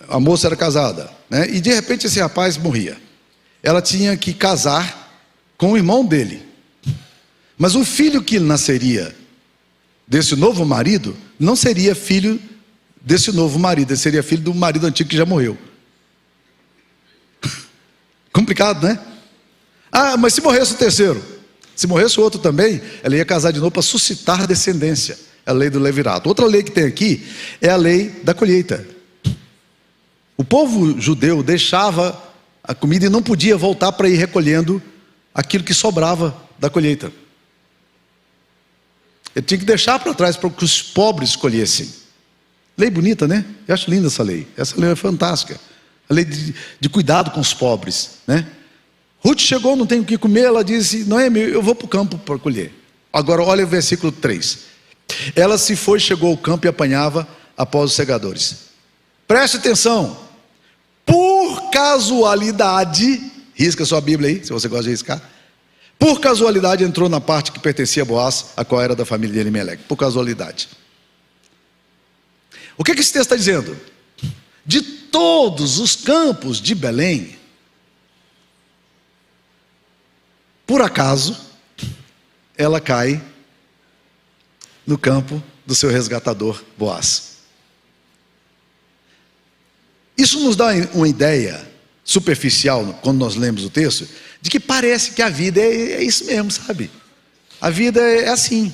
a moça era casada, né, e de repente esse rapaz morria, ela tinha que casar com o irmão dele. Mas o filho que nasceria desse novo marido não seria filho desse novo marido, ele seria filho do marido antigo que já morreu. Complicado, né? Ah, mas se morresse o terceiro, se morresse o outro também, ela ia casar de novo para suscitar descendência. É a lei do levirato. Outra lei que tem aqui é a lei da colheita. O povo judeu deixava a comida e não podia voltar para ir recolhendo aquilo que sobrava da colheita. Ele tinha que deixar para trás para que os pobres colhessem. Lei bonita, né? Eu acho linda essa lei. Essa lei é fantástica. A lei de cuidado com os pobres, né? Ruth chegou, não tem o que comer, ela disse: Noemi, eu vou para o campo para colher. Agora olha o versículo 3. Ela se foi, chegou ao campo e apanhava após os segadores. Preste atenção. Por casualidade, risca sua Bíblia aí, se você gosta de riscar. Por casualidade entrou na parte que pertencia a Boaz, a qual era da família de Elimeleque. Por casualidade. O que esse texto está dizendo? De todos os campos de Belém, por acaso, ela cai no campo do seu resgatador Boaz. Isso nos dá uma ideia superficial, quando nós lemos o texto, de que parece que a vida é isso mesmo, sabe? A vida é assim.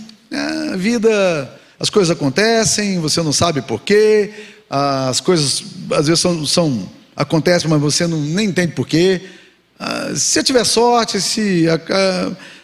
A vida, as coisas acontecem, você não sabe porquê, as coisas às vezes acontecem, mas você nem entende porquê. Se eu tiver sorte, se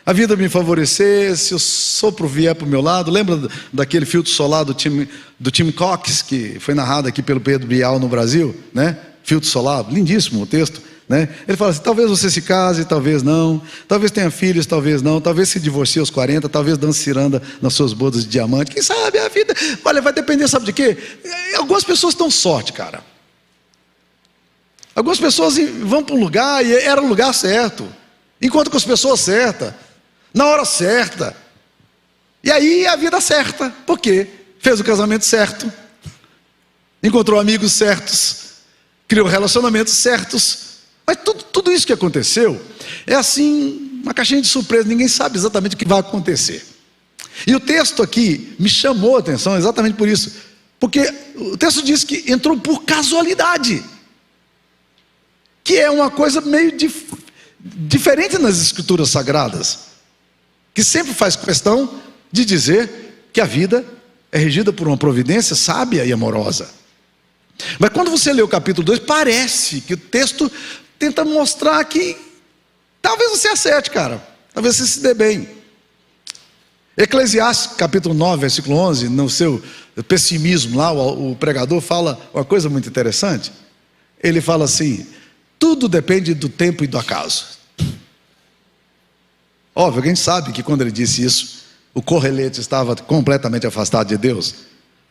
a vida me favorecer, se o sopro vier para o meu lado. Lembra daquele filtro solar do Tim Cox, que foi narrado aqui pelo Pedro Bial no Brasil, né? Filtro solar, lindíssimo o texto, né? Ele fala assim: talvez você se case, talvez não, talvez tenha filhos, talvez não, talvez se divorcie aos 40, talvez dance ciranda nas suas bodas de diamante. Quem sabe a vida, olha, vai depender, sabe de quê? Algumas pessoas dão sorte, cara. Algumas pessoas vão para um lugar e era o lugar certo, encontram com as pessoas certas, na hora certa, e aí a vida certa. Por quê? Fez o casamento certo, encontrou amigos certos, criou relacionamentos certos. Mas tudo isso que aconteceu é assim, uma caixinha de surpresa, ninguém sabe exatamente o que vai acontecer. E o texto aqui me chamou a atenção exatamente por isso, porque o texto diz que entrou por casualidade, que é uma coisa meio diferente nas escrituras sagradas, que sempre faz questão de dizer que a vida é regida por uma providência sábia e amorosa. Mas quando você lê o capítulo 2, parece que o texto tenta mostrar que talvez você acerte, cara, talvez você se dê bem. Eclesiastes capítulo 9, versículo 11, no seu pessimismo lá, o pregador fala uma coisa muito interessante. Ele fala assim: tudo depende do tempo e do acaso. Óbvio, a gente sabe que quando ele disse isso, o correlete estava completamente afastado de Deus.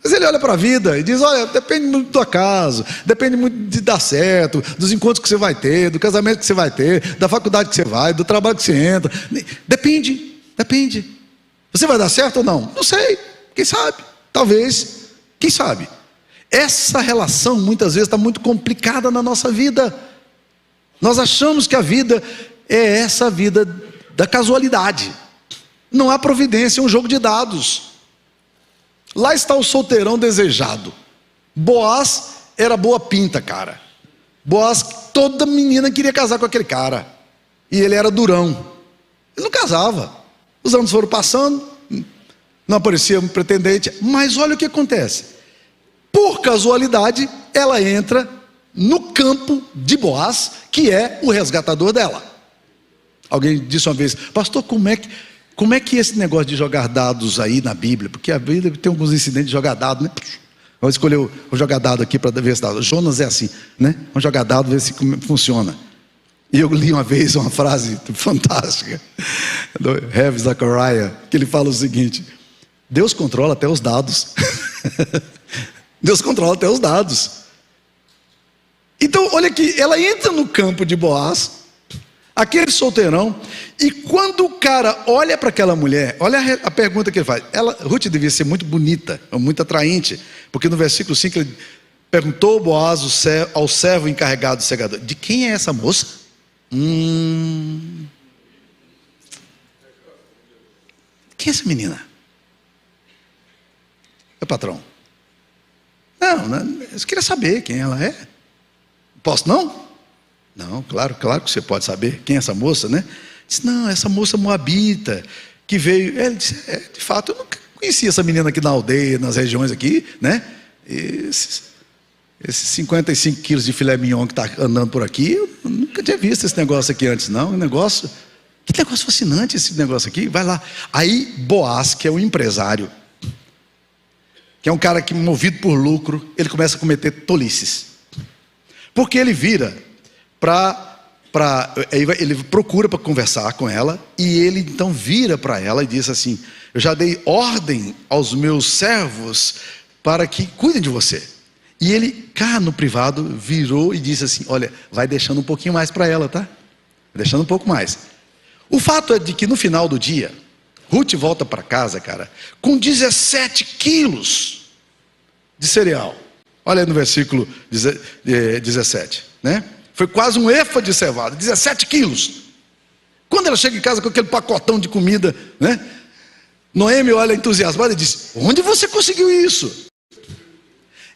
Mas ele olha para a vida e diz: olha, depende muito do acaso, depende muito de dar certo, dos encontros que você vai ter, do casamento que você vai ter, da faculdade que você vai, do trabalho que você entra. Depende. Você vai dar certo ou não? Não sei, quem sabe, talvez, quem sabe. Essa relação muitas vezes está muito complicada na nossa vida. Nós achamos que a vida é essa vida da casualidade. Não há providência, é um jogo de dados. Lá está o solteirão desejado. Boaz era boa pinta, cara. Boaz, toda menina queria casar com aquele cara. E ele era durão. Ele não casava. Os anos foram passando, não aparecia um pretendente. Mas olha o que acontece. Por casualidade, ela entra no campo de Boaz, que é o resgatador dela. Alguém disse uma vez: pastor, como é que esse negócio de jogar dados aí na Bíblia? Porque a Bíblia tem alguns incidentes de jogar dado, né? Vamos escolher o jogar dado aqui para ver se dá. Jonas é assim, né? Vamos jogar dado, ver se funciona. E eu li uma vez uma frase fantástica do Ravi Zachariah, que ele fala o seguinte: Deus controla até os dados. Deus controla até os dados. Então, olha aqui, ela entra no campo de Boaz, aquele solteirão, e quando o cara olha para aquela mulher, olha a pergunta que ele faz. Ruth devia ser muito bonita, muito atraente, porque no versículo 5 ele perguntou Boaz ao servo encarregado do segador: de quem é essa moça? Quem é essa menina? É patrão? Não, eu queria saber quem ela é. Posso não? Não, claro que você pode saber quem é essa moça, né? Disse: não, essa moça moabita que veio. Ele disse: de fato, eu nunca conhecia essa menina aqui na aldeia, nas regiões aqui, né? Esses 55 quilos de filé mignon que está andando por aqui, eu nunca tinha visto esse negócio aqui antes, não. Que negócio fascinante esse negócio aqui. Vai lá. Aí Boaz, que é um empresário, que é um cara que, movido por lucro, ele começa a cometer tolices. Porque ele vira ele procura para conversar com ela, e ele então vira para ela e diz assim: eu já dei ordem aos meus servos para que cuidem de você. E ele, cá no privado, virou e disse assim: olha, vai deixando um pouquinho mais para ela, tá? Deixando um pouco mais. O fato é de que no final do dia, Ruth volta para casa, cara, com 17 quilos de cereal. Olha aí no versículo 17, né? Foi quase um efa de cevada, 17 quilos. Quando ela chega em casa com aquele pacotão de comida, né? Noemi olha entusiasmada e diz: onde você conseguiu isso?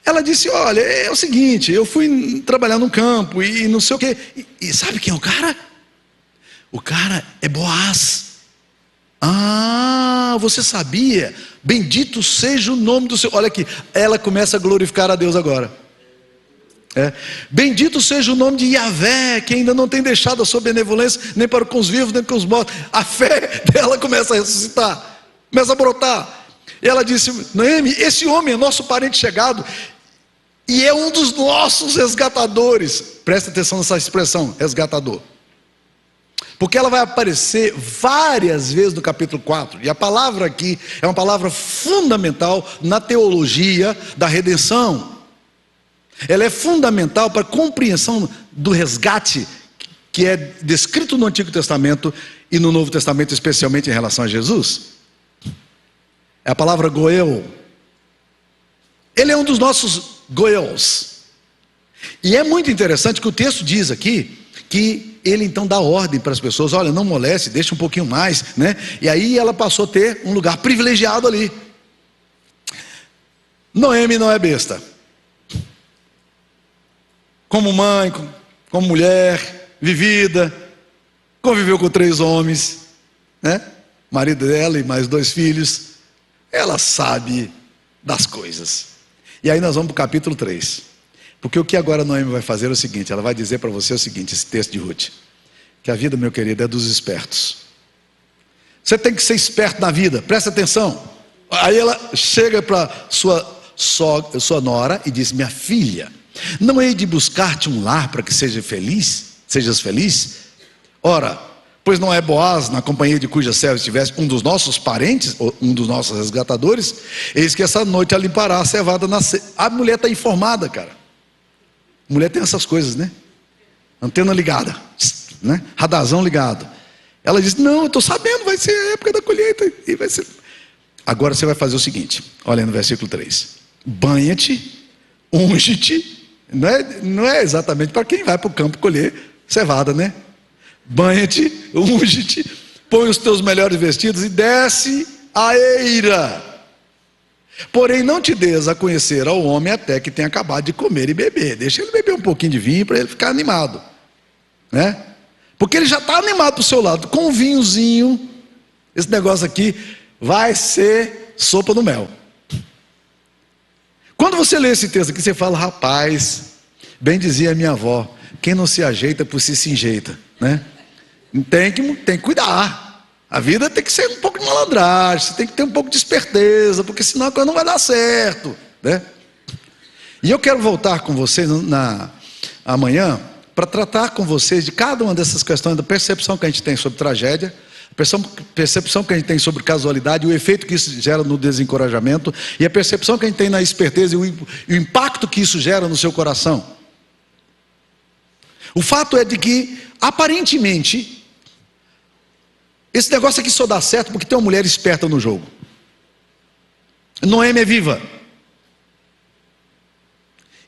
Ela disse: olha, é o seguinte, eu fui trabalhar no campo e não sei o quê. E sabe quem é o cara? O cara é Boaz. Ah, você sabia? Bendito seja o nome do Senhor. Olha aqui, ela começa a glorificar a Deus agora. Bendito seja o nome de Yahvé, que ainda não tem deixado a sua benevolência nem para com os vivos nem com os mortos. A fé dela começa a ressuscitar, começa a brotar. E ela disse: Noemi, esse homem é nosso parente chegado e é um dos nossos resgatadores. Presta atenção nessa expressão, resgatador, porque ela vai aparecer várias vezes no capítulo 4. E a palavra aqui é uma palavra fundamental na teologia da redenção. Ela é fundamental para a compreensão do resgate que é descrito no Antigo Testamento e no Novo Testamento, especialmente em relação a Jesus. É a palavra goel. Ele é um dos nossos goels. E é muito interessante que o texto diz aqui que ele então dá ordem para as pessoas: olha, não moleste, deixa um pouquinho mais, né? E aí ela passou a ter um lugar privilegiado ali. Noemi não é besta. Como mãe, como mulher, vivida, conviveu com 3 homens, né? Marido dela e mais 2 filhos. Ela sabe das coisas. E aí nós vamos para o capítulo 3. Porque o que agora Noemi vai fazer é o seguinte: ela vai dizer para você o seguinte, esse texto de Ruth, que a vida, meu querido, é dos espertos. Você tem que ser esperto na vida, presta atenção. Aí ela chega para sua nora e diz: minha filha, não hei de buscar-te um lar para que sejas feliz? Ora, pois não é Boaz, na companhia de cuja serva estivesse, um dos nossos parentes, ou um dos nossos resgatadores? Eis que essa noite ela limpará a cevada na A mulher está informada, cara. Mulher tem essas coisas, né? Antena ligada, né? Radarzão ligado. Ela diz: não, eu estou sabendo, vai ser a época da colheita e vai ser. Agora você vai fazer o seguinte, olha no versículo 3: banha-te, unge-te. Não é exatamente para quem vai para o campo colher cevada, né? Banha-te, unge-te, põe os teus melhores vestidos e desce a eira. Porém não te des a conhecer ao homem até que tenha acabado de comer e beber. Deixa ele beber um pouquinho de vinho para ele ficar animado, né? Porque ele já está animado para o seu lado. Com um vinhozinho, esse negócio aqui vai ser sopa no mel. Quando você lê esse texto aqui, você fala, rapaz, bem dizia a minha avó, quem não se ajeita por si se enjeita, né? Tem que cuidar. A vida tem que ser um pouco de malandragem, você tem que ter um pouco de esperteza, porque senão a coisa não vai dar certo, né? E eu quero voltar com vocês amanhã para tratar com vocês de cada uma dessas questões, da percepção que a gente tem sobre tragédia, a percepção que a gente tem sobre casualidade, o efeito que isso gera no desencorajamento, e a percepção que a gente tem na esperteza e o impacto que isso gera no seu coração. O fato é de que, aparentemente, esse negócio aqui só dá certo porque tem uma mulher esperta no jogo. Noemi é viva.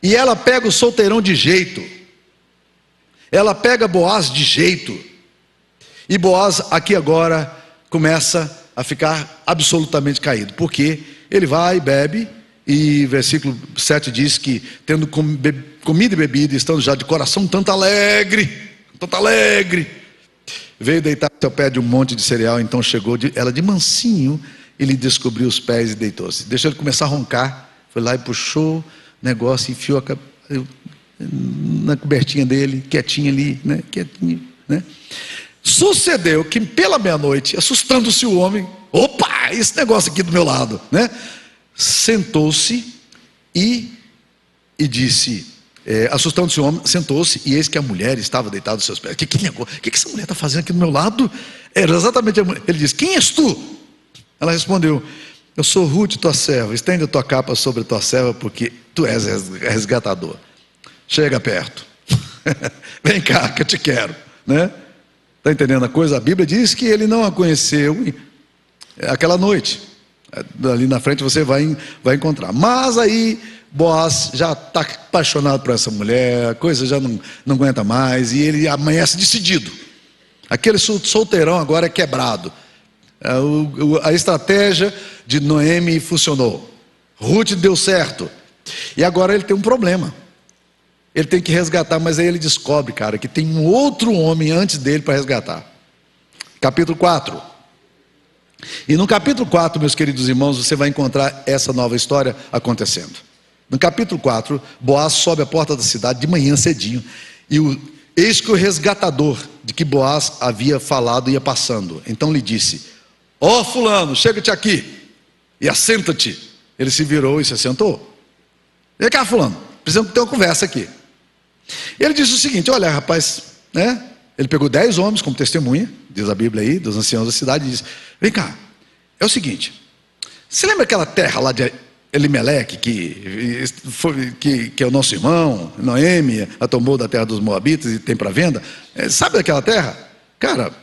E ela pega o solteirão de jeito. Ela pega Boaz de jeito. E Boaz aqui agora começa a ficar absolutamente caído. Porque ele vai e bebe. E versículo 7 diz que tendo comido e bebido, estando já de coração tanto alegre, veio deitar ao pé de um monte de cereal. Então chegou ela de mansinho, ele descobriu os pés e deitou-se. Deixou ele começar a roncar. Foi lá e puxou negócio, enfiou na cobertinha dele, quietinho ali, né? Quietinho, né? Sucedeu que pela meia-noite, assustando-se o homem, opa, esse negócio aqui do meu lado, né? Sentou-se e disse, assustando-se o homem, sentou-se, e eis que a mulher estava deitada aos seus pés. Que negócio? O que essa mulher está fazendo aqui do meu lado? Era exatamente a mulher. Ele disse, quem és tu? Ela respondeu, eu sou Ruth, tua serva, estende a tua capa sobre a tua serva, porque tu és resgatador. Chega perto. Vem cá, que eu te quero, né? Está entendendo a coisa? A Bíblia diz que ele não a conheceu aquela noite. Ali na frente você vai encontrar. Mas aí Boaz já está apaixonado por essa mulher, a coisa já não aguenta mais, e ele amanhece decidido. Aquele solteirão agora é quebrado. A estratégia de Noemi funcionou. Ruth deu certo. E agora ele tem um problema. Ele tem que resgatar, mas aí ele descobre, cara, que tem um outro homem antes dele para resgatar. Capítulo 4. E no capítulo 4, meus queridos irmãos, você vai encontrar essa nova história acontecendo. No capítulo 4, Boaz sobe a porta da cidade de manhã cedinho, e eis que o resgatador de que Boaz havia falado ia passando. Então lhe disse, ó fulano, chega-te aqui e assenta-te. Ele se virou e se assentou. Vem cá, fulano, precisamos ter uma conversa aqui. Ele disse o seguinte, olha rapaz, né? Ele pegou 10 homens como testemunha, diz a Bíblia aí, dos anciãos da cidade, e disse, vem cá, é o seguinte, você lembra aquela terra lá de Elimeleque, que é o nosso irmão, Noemi, a tomou da terra dos Moabitas e tem para venda? Sabe daquela terra? Cara,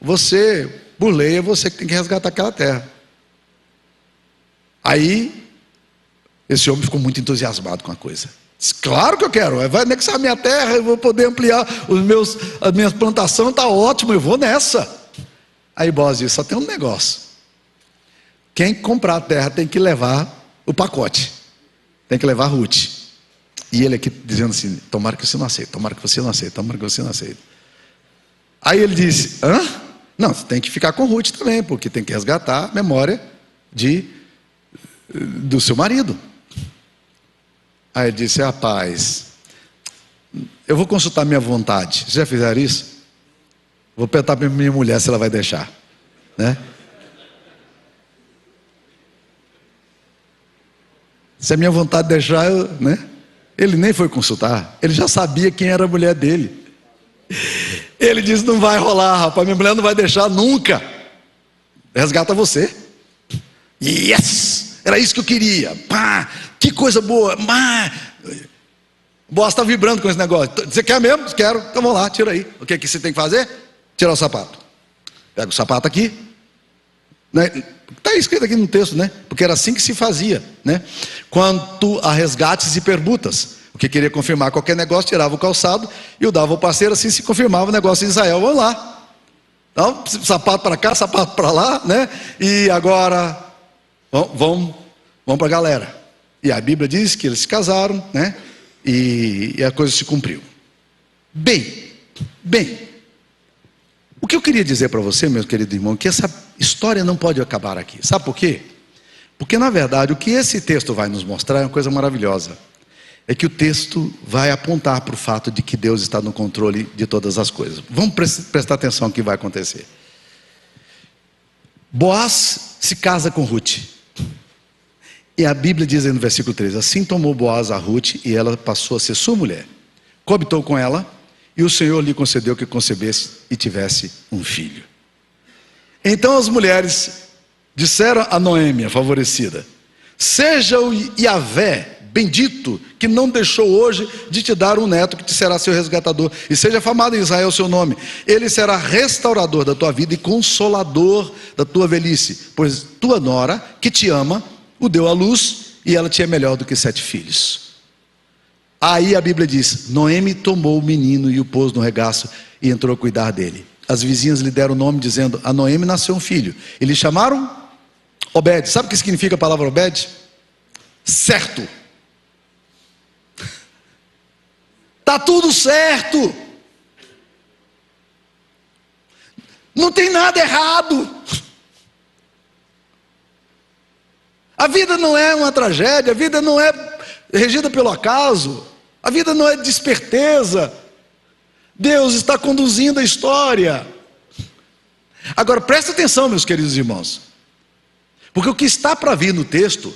você, por lei, é você que tem que resgatar aquela terra. Aí, esse homem ficou muito entusiasmado com a coisa. Disse, claro que eu quero, vai anexar a minha terra, eu vou poder ampliar as minhas plantações, está ótimo, eu vou nessa. Aí Boaz disse, só tem um negócio. Quem comprar a terra tem que levar o pacote, tem que levar Ruth. E ele aqui dizendo assim, tomara que você não aceite, tomara que você não aceite, tomara que você não aceite. Aí ele disse, hã? Não, você tem que ficar com Ruth também, porque tem que resgatar a memória do seu marido. Aí ele disse, rapaz, eu vou consultar minha vontade. Vocês já fizeram isso? Vou perguntar para minha mulher se ela vai deixar, né? Se a minha vontade deixar, né? Ele nem foi consultar, ele já sabia quem era a mulher dele. Ele disse, não vai rolar, rapaz, minha mulher não vai deixar nunca. Resgata você. Yes! Era isso que eu queria. Pá, que coisa boa. Boaz está vibrando com esse negócio. Você quer mesmo? Quero. Então vamos lá, tira aí. O que você tem que fazer? Tirar o sapato. Pega o sapato aqui. Está escrito aqui no texto, né? Porque era assim que se fazia, né? Quanto a resgates e permutas. O que queria confirmar qualquer negócio, tirava o calçado e o dava ao parceiro, assim se confirmava o negócio em Israel. Vamos lá. Então, sapato para cá, sapato para lá, né? E agora, vamos para a galera. E a Bíblia diz que eles se casaram, né? E a coisa se cumpriu. Bem. O que eu queria dizer para você, meu querido irmão, é que essa história não pode acabar aqui. Sabe por quê? Porque, na verdade, o que esse texto vai nos mostrar é uma coisa maravilhosa. É que o texto vai apontar para o fato de que Deus está no controle de todas as coisas. Vamos prestar atenção no que vai acontecer. Boaz se casa com Ruth. E a Bíblia diz aí no versículo 3: assim tomou Boaz a Ruth e ela passou a ser sua mulher. Coabitou com ela e o Senhor lhe concedeu que concebesse e tivesse um filho. Então as mulheres disseram a Noemi, a favorecida: seja o Yahvé bendito, que não deixou hoje de te dar um neto que te será seu resgatador, e seja famado em Israel o seu nome. Ele será restaurador da tua vida e consolador da tua velhice, pois tua nora, que te ama, o deu à luz, e ela te é melhor do que 7 filhos. Aí a Bíblia diz: Noemi tomou o menino e o pôs no regaço e entrou a cuidar dele. As vizinhas lhe deram o nome, dizendo: a Noemi nasceu um filho. E lhe chamaram Obed. Sabe o que significa a palavra Obed? Certo. Está tudo certo. Não tem nada errado. A vida não é uma tragédia, a vida não é regida pelo acaso, a vida não é de esperteza. Deus está conduzindo a história. Agora presta atenção, meus queridos irmãos, porque o que está para vir no texto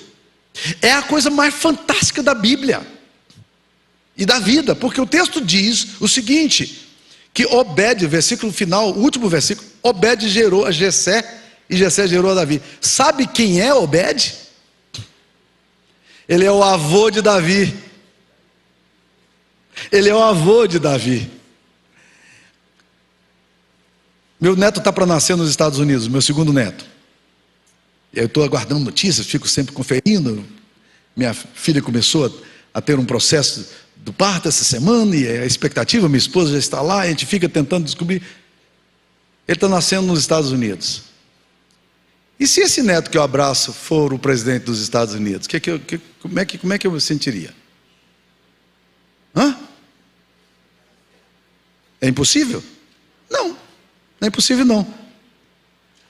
é a coisa mais fantástica da Bíblia e da vida, porque o texto diz o seguinte: que Obed, versículo final, o último versículo, Obed gerou a Jessé e Jessé gerou a Davi. Sabe quem é Obed? Ele é o avô de Davi. Ele é o avô de Davi. Meu neto está para nascer nos Estados Unidos, meu segundo neto. Eu estou aguardando notícias, fico sempre conferindo. Minha filha começou a ter um processo do parto essa semana, e a expectativa, minha esposa já está lá, a gente fica tentando descobrir. Ele está nascendo nos Estados Unidos. E se esse neto que eu abraço for o presidente dos Estados Unidos, como é que eu me sentiria? É impossível? Não, não é impossível não.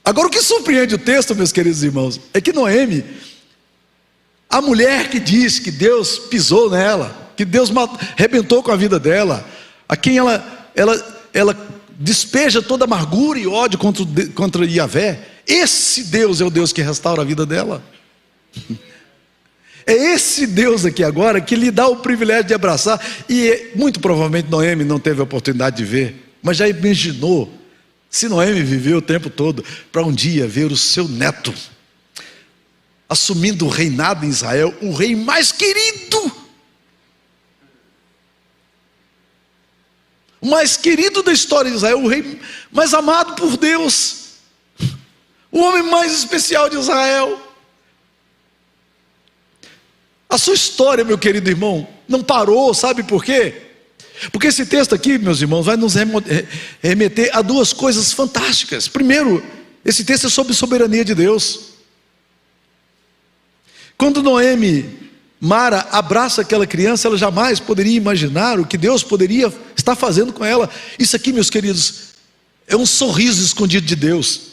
Agora o que surpreende o texto, meus queridos irmãos, é que Noemi, a mulher que diz que Deus pisou nela, que Deus arrebentou com a vida dela, a quem ela despeja toda amargura e ódio contra Yahvé, esse Deus é o Deus que restaura a vida dela. É esse Deus aqui agora que lhe dá o privilégio de abraçar. E muito provavelmente Noemi não teve a oportunidade de ver, mas já imaginou se Noemi viveu o tempo todo para um dia ver o seu neto assumindo o reinado em Israel, o rei mais querido, o mais querido da história de Israel, o rei mais amado por Deus, o homem mais especial de Israel. A sua história, meu querido irmão, não parou, sabe por quê? Porque esse texto aqui, meus irmãos, vai nos remeter a duas coisas fantásticas. Primeiro, esse texto é sobre soberania de Deus. Quando Noemi, Mara, abraça aquela criança, ela jamais poderia imaginar o que Deus poderia estar fazendo com ela. Isso aqui, meus queridos, é um sorriso escondido de Deus.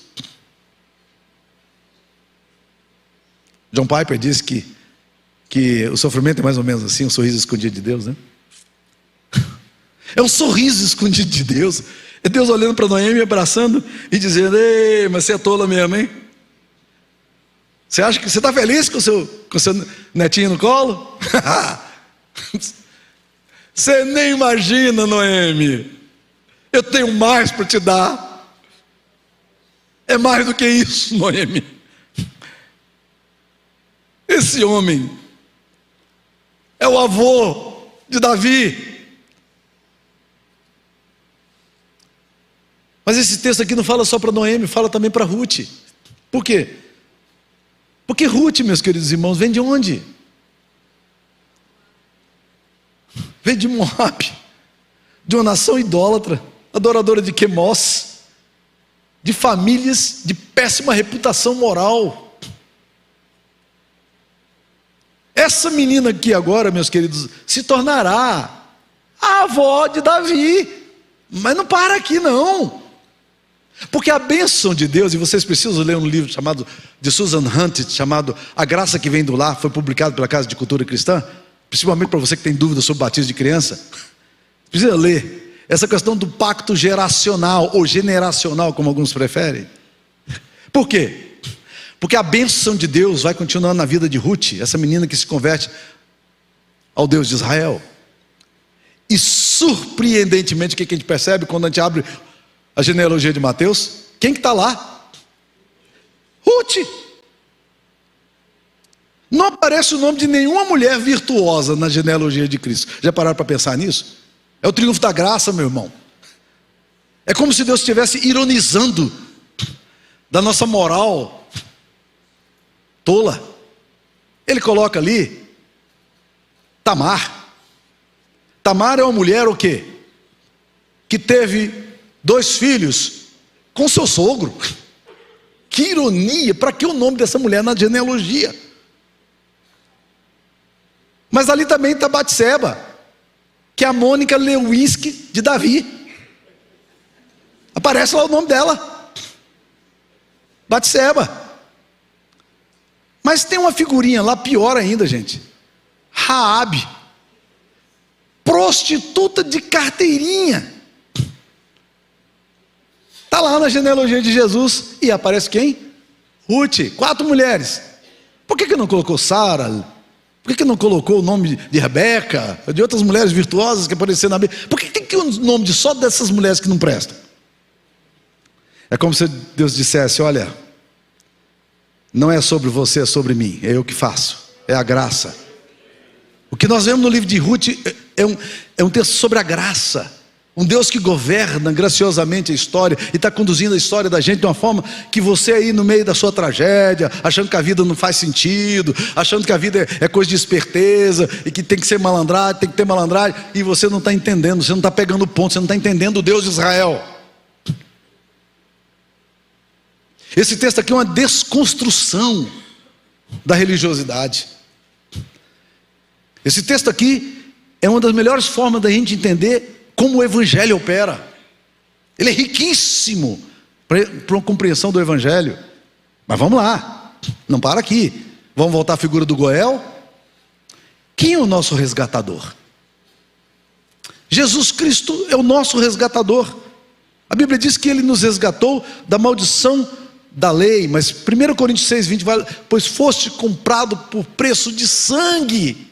John Piper disse que o sofrimento é mais ou menos assim, um sorriso escondido de Deus, né? É um sorriso escondido de Deus. É Deus olhando para Noemi, abraçando e dizendo: ei, mas você é tola mesmo, hein? Você acha que você está feliz com o seu netinho no colo? Você nem imagina, Noemi. Eu tenho mais para te dar. É mais do que isso, Noemi. Esse homem é o avô de Davi. Mas esse texto aqui não fala só para Noemi, fala também para Ruth. Por quê? Porque Ruth, meus queridos irmãos, vem de onde? Vem de Moabe, de uma nação idólatra, adoradora de Quemós, de famílias de péssima reputação moral. Essa menina aqui agora, meus queridos, se tornará a avó de Davi. Mas não para aqui não. Porque a bênção de Deus, e vocês precisam ler um livro de Susan Hunt, chamado A Graça que Vem do Lar, foi publicado pela Casa de Cultura Cristã, principalmente para você que tem dúvidas sobre batismo de criança. Precisa ler essa questão do pacto geracional, ou generacional, como alguns preferem. Por quê? Porque a bênção de Deus vai continuar na vida de Ruth, essa menina que se converte ao Deus de Israel. E surpreendentemente, o que a gente percebe quando a gente abre a genealogia de Mateus? Quem que está lá? Ruth. Não aparece o nome de nenhuma mulher virtuosa na genealogia de Cristo. Já pararam para pensar nisso? É o triunfo da graça, meu irmão. É como se Deus estivesse ironizando da nossa moral tola. Ele coloca ali Tamar. Tamar é uma mulher o quê? Que teve 2 filhos com seu sogro. Que ironia, para que o nome dessa mulher na genealogia? Mas ali também está Batseba, que é a Mônica Lewinsky de Davi. Aparece lá o nome dela, Batseba. Mas tem uma figurinha lá pior ainda, gente. Raabe, prostituta de carteirinha. Está lá na genealogia de Jesus. E aparece quem? Ruth. 4 mulheres. Por que não colocou Sara? Por que não colocou o nome de Rebeca? De outras mulheres virtuosas que apareceram na Bíblia? Por que tem que o nome de só dessas mulheres que não prestam? É como se Deus dissesse: olha, não é sobre você, é sobre mim. É eu que faço. É a graça. O que nós vemos no livro de Ruth é um texto sobre a graça. Um Deus que governa graciosamente a história e está conduzindo a história da gente de uma forma que você aí no meio da sua tragédia, achando que a vida não faz sentido, achando que a vida é coisa de esperteza e que tem que ser malandragem, tem que ter malandragem, e você não está entendendo, você não está pegando o ponto, você não está entendendo o Deus de Israel. Esse texto aqui é uma desconstrução da religiosidade. Esse texto aqui é uma das melhores formas da gente entender como o Evangelho opera. Ele é riquíssimo para uma compreensão do Evangelho. Mas vamos lá, não para aqui. Vamos voltar à figura do Goel. Quem é o nosso resgatador? Jesus Cristo é o nosso resgatador. A Bíblia diz que Ele nos resgatou da maldição da lei. Mas 1 Coríntios 6:20 vai: pois foste comprado por preço de sangue.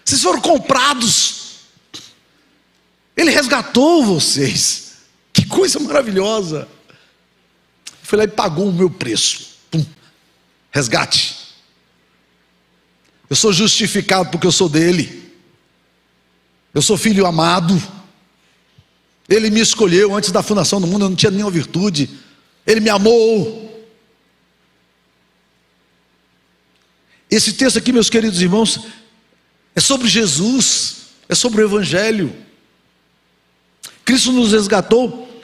Vocês foram comprados. Ele resgatou vocês. Que coisa maravilhosa. Foi lá e pagou o meu preço. Pum. Resgate. Eu sou justificado porque eu sou dele. Eu sou filho amado. Ele me escolheu antes da fundação do mundo. Eu não tinha nenhuma virtude. Ele me amou. Esse texto aqui, meus queridos irmãos, é sobre Jesus. É sobre o Evangelho. Cristo nos resgatou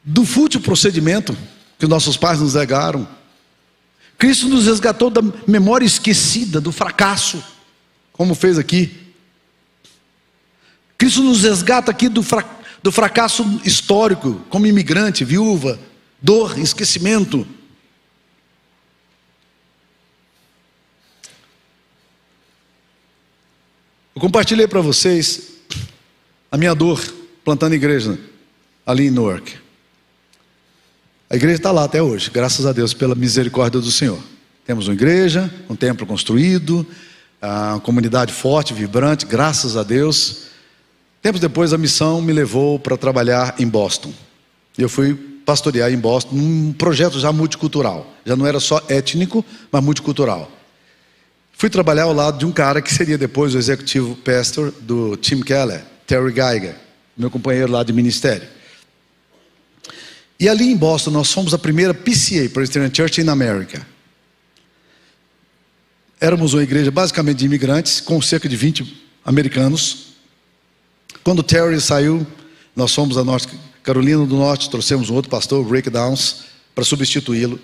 do fútil procedimento que nossos pais nos legaram. Cristo nos resgatou da memória esquecida, do fracasso, como fez aqui. Cristo nos resgata aqui do fracasso histórico, como imigrante, viúva, dor, esquecimento. Eu compartilhei para vocês a minha dor plantando igreja ali em Newark. A igreja está lá até hoje, graças a Deus, pela misericórdia do Senhor. Temos uma igreja, um templo construído, uma comunidade forte, vibrante, graças a Deus. Tempos depois a missão me levou para trabalhar em Boston. Eu fui pastorear em Boston num projeto já multicultural. Já não era só étnico, mas multicultural. Fui trabalhar ao lado de um cara que seria depois o executivo pastor do Tim Keller, Terry Geiger, meu companheiro lá de ministério. E ali em Boston nós fomos a primeira PCA, Presbyterian Church in America. Éramos uma igreja basicamente de imigrantes, com cerca de 20 americanos. Quando Terry saiu, nós fomos a Norte Carolina do Norte, trouxemos um outro pastor, Rick Downs, para substituí-lo.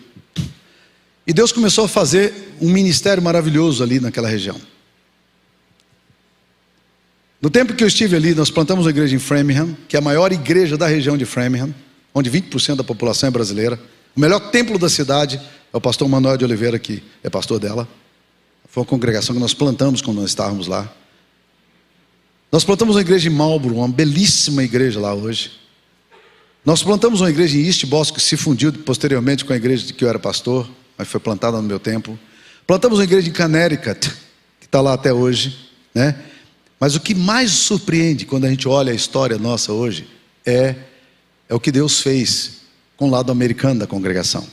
E Deus começou a fazer um ministério maravilhoso ali naquela região. No tempo que eu estive ali, nós plantamos uma igreja em Framingham, que é a maior igreja da região de Framingham, onde 20% da população é brasileira. O melhor templo da cidade é o pastor Manuel de Oliveira, que é pastor dela. Foi uma congregação que nós plantamos quando nós estávamos lá. Nós plantamos uma igreja em Marlboro, uma belíssima igreja lá hoje. Nós plantamos uma igreja em East Boston, que se fundiu posteriormente com a igreja de que eu era pastor, mas foi plantada no meu tempo. Plantamos uma igreja em Connecticut, que está lá até hoje, né? Mas o que mais surpreende quando a gente olha a história nossa hoje é o que Deus fez com o lado americano da congregação.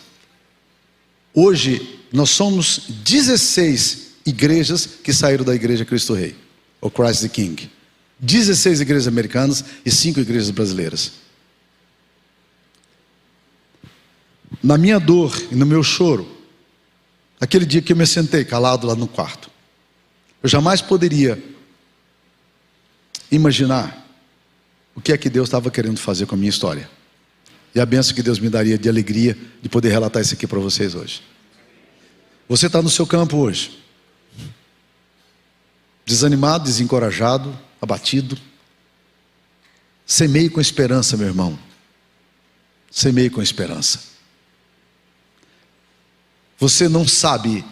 Hoje nós somos 16 igrejas que saíram da igreja Cristo Rei, ou Christ the King. 16 igrejas americanas e 5 igrejas brasileiras. Na minha dor e no meu choro, aquele dia que eu me sentei calado lá no quarto, eu jamais poderia imaginar o que é que Deus estava querendo fazer com a minha história. E a bênção que Deus me daria de alegria de poder relatar isso aqui para vocês hoje. Você está no seu campo hoje, desanimado, desencorajado, abatido. Semeie com esperança, meu irmão. Semeie com esperança. Você não sabe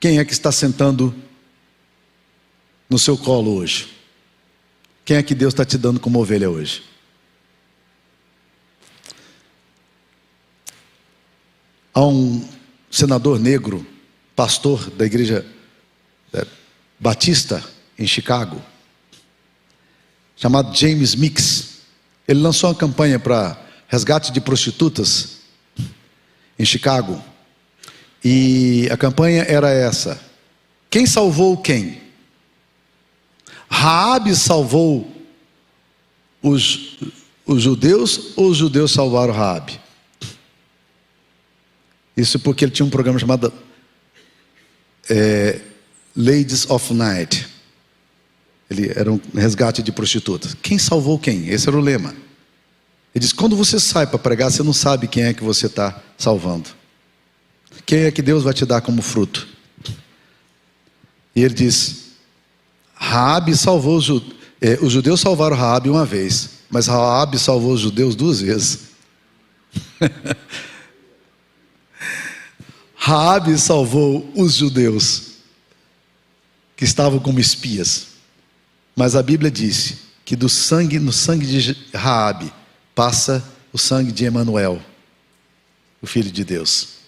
quem é que está sentando no seu colo hoje. Quem é que Deus está te dando como ovelha hoje? Há um senador negro, pastor da igreja batista em Chicago, chamado James Mix. Ele lançou uma campanha para resgate de prostitutas em Chicago. E a campanha era essa: quem salvou quem? Raabe salvou os judeus ou os judeus salvaram Raabe? Isso porque ele tinha um programa chamado Ladies of Night. Ele era um resgate de prostitutas. Quem salvou quem? Esse era o lema. Ele diz: quando você sai para pregar, você não sabe quem é que você está salvando. Quem é que Deus vai te dar como fruto? E ele diz: Raabe salvou os judeus salvaram Raabe uma vez, mas Raabe salvou os judeus 2 vezes. Raabe salvou os judeus que estavam como espias, mas a Bíblia disse que no sangue de Raabe passa o sangue de Emanuel, o Filho de Deus.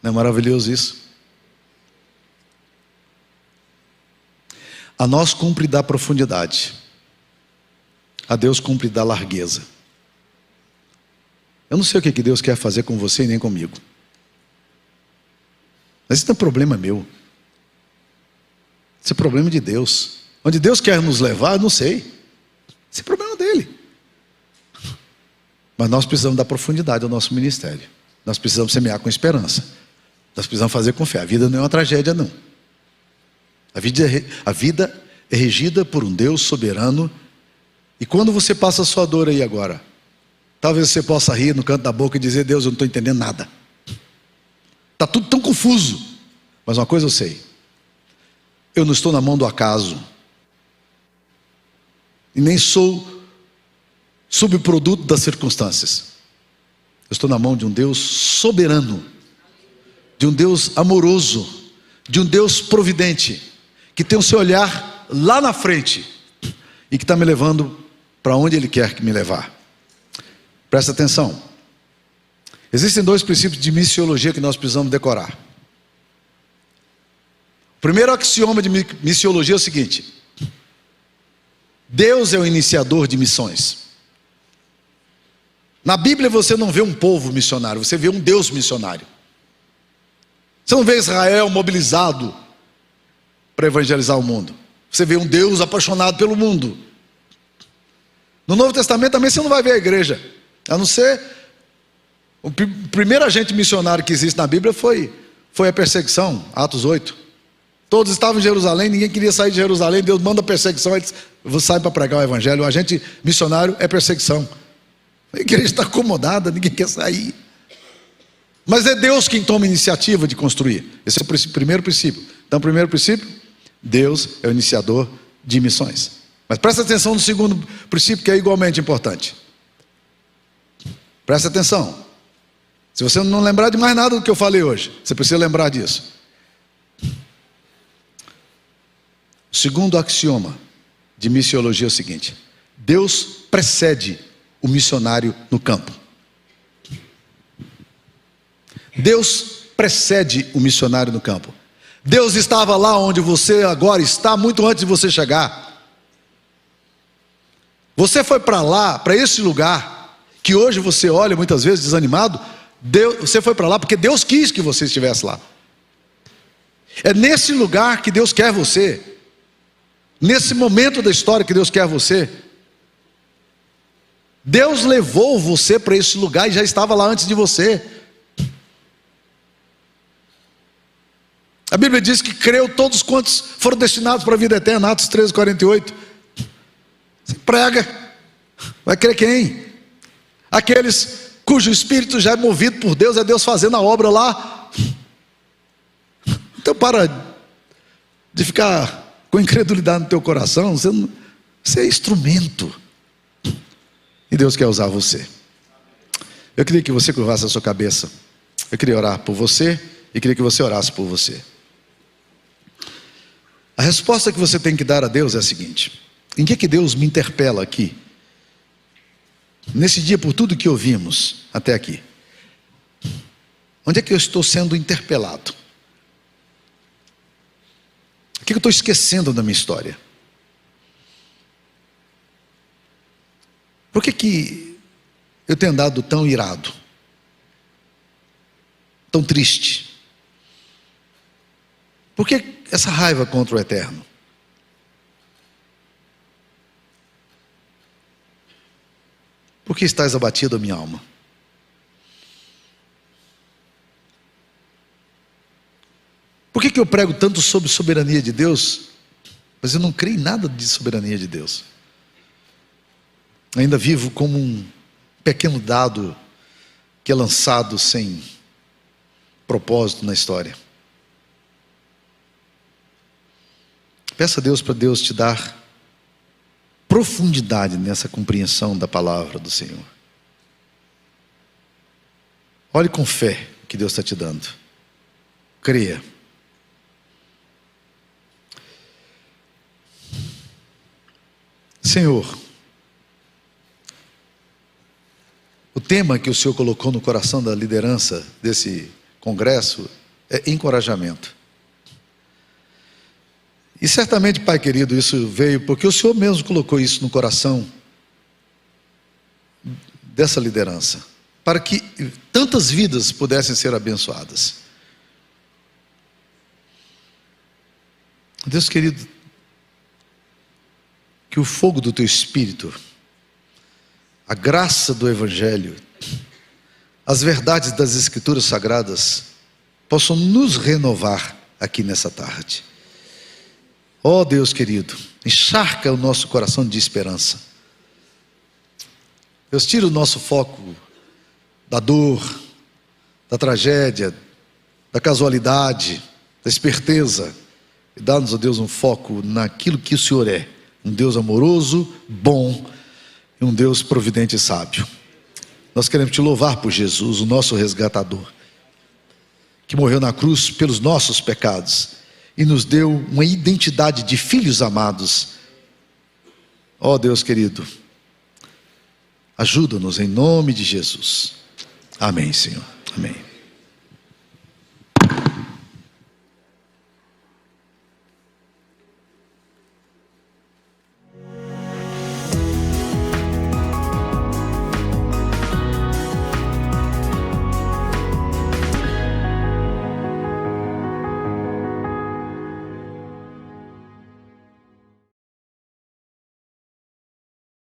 Não é maravilhoso isso? A nós cumpre dar profundidade, a Deus cumpre dar largueza. Eu não sei o que Deus quer fazer com você e nem comigo, mas isso não é problema meu. Isso é problema de Deus. Onde Deus quer nos levar, eu não sei. Esse é problema dele. Mas nós precisamos dar profundidade ao nosso ministério. Nós precisamos semear com esperança. Nós precisamos fazer com fé. A vida não é uma tragédia, não. A vida é regida por um Deus soberano. E quando você passa a sua dor aí agora, talvez você possa rir no canto da boca e dizer: Deus, eu não estou entendendo nada. Está tudo tão confuso. Mas uma coisa eu sei: eu não estou na mão do acaso. E nem sou subproduto das circunstâncias. Eu estou na mão de um Deus soberano, de um Deus amoroso, de um Deus providente, que tem o seu olhar lá na frente e que está me levando para onde Ele quer que me levar. Presta atenção. Existem 2 princípios de missiologia que nós precisamos decorar. O primeiro axioma de missiologia é o seguinte: Deus é o iniciador de missões. Na Bíblia você não vê um povo missionário, você vê um Deus missionário. Você não vê Israel mobilizado para evangelizar o mundo. Você vê um Deus apaixonado pelo mundo. No Novo Testamento também você não vai ver a igreja, a não ser o primeiro agente missionário que existe na Bíblia foi a perseguição, Atos 8. Todos estavam em Jerusalém, ninguém queria sair de Jerusalém. Deus manda perseguição, eles saem para pregar o evangelho. O agente missionário é perseguição. A igreja está acomodada, ninguém quer sair. Mas é Deus quem toma a iniciativa de construir. Esse é o primeiro princípio. Então, o primeiro princípio: Deus é o iniciador de missões. Mas presta atenção no segundo princípio, que é igualmente importante. Presta atenção. Se você não lembrar de mais nada do que eu falei hoje, você precisa lembrar disso. O segundo axioma de missiologia é o seguinte: Deus precede o missionário no campo. Deus precede o missionário no campo. Deus estava lá onde você agora está, muito antes de você chegar. Você foi para lá, para esse lugar, que hoje você olha muitas vezes desanimado. Você foi para lá porque Deus quis que você estivesse lá. É nesse lugar que Deus quer você. Nesse momento da história que Deus quer você. Deus levou você para esse lugar e já estava lá antes de você. A Bíblia diz que creu todos quantos foram destinados para a vida eterna, Atos 13:48. Você prega, vai crer quem? Aqueles cujo espírito já é movido por Deus, é Deus fazendo a obra lá. Então para de ficar com incredulidade no teu coração. Você é instrumento, e Deus quer usar você. Eu queria que você curvasse a sua cabeça. Eu queria orar por você e queria que você orasse por você. A resposta que você tem que dar a Deus é a seguinte: em que Deus me interpela aqui, nesse dia, por tudo que ouvimos até aqui? Onde é que eu estou sendo interpelado? O que eu estou esquecendo da minha história? Por que eu tenho andado tão irado, tão triste? Por que essa raiva contra o eterno? Por que estás abatido a minha alma? Por que eu prego tanto sobre soberania de Deus, mas eu não creio em nada de soberania de Deus? Ainda vivo como um pequeno dado que é lançado sem propósito na história. Peça a Deus para Deus te dar profundidade nessa compreensão da palavra do Senhor. Olhe com fé o que Deus está te dando. Creia. Senhor, o tema que o Senhor colocou no coração da liderança desse congresso é encorajamento. E certamente, Pai querido, isso veio porque o Senhor mesmo colocou isso no coração dessa liderança, para que tantas vidas pudessem ser abençoadas. Deus querido, que o fogo do Teu Espírito, a graça do Evangelho, as verdades das Escrituras Sagradas possam nos renovar aqui nessa tarde. Ó Deus querido, encharca o nosso coração de esperança. Deus, tira o nosso foco da dor, da tragédia, da casualidade, da esperteza, e dá-nos, ó Deus, um foco naquilo que o Senhor é, um Deus amoroso, bom, e um Deus providente e sábio. Nós queremos te louvar por Jesus, o nosso resgatador, que morreu na cruz pelos nossos pecados e nos deu uma identidade de filhos amados. Ó Deus querido, ajuda-nos em nome de Jesus. Amém, Senhor. Amém.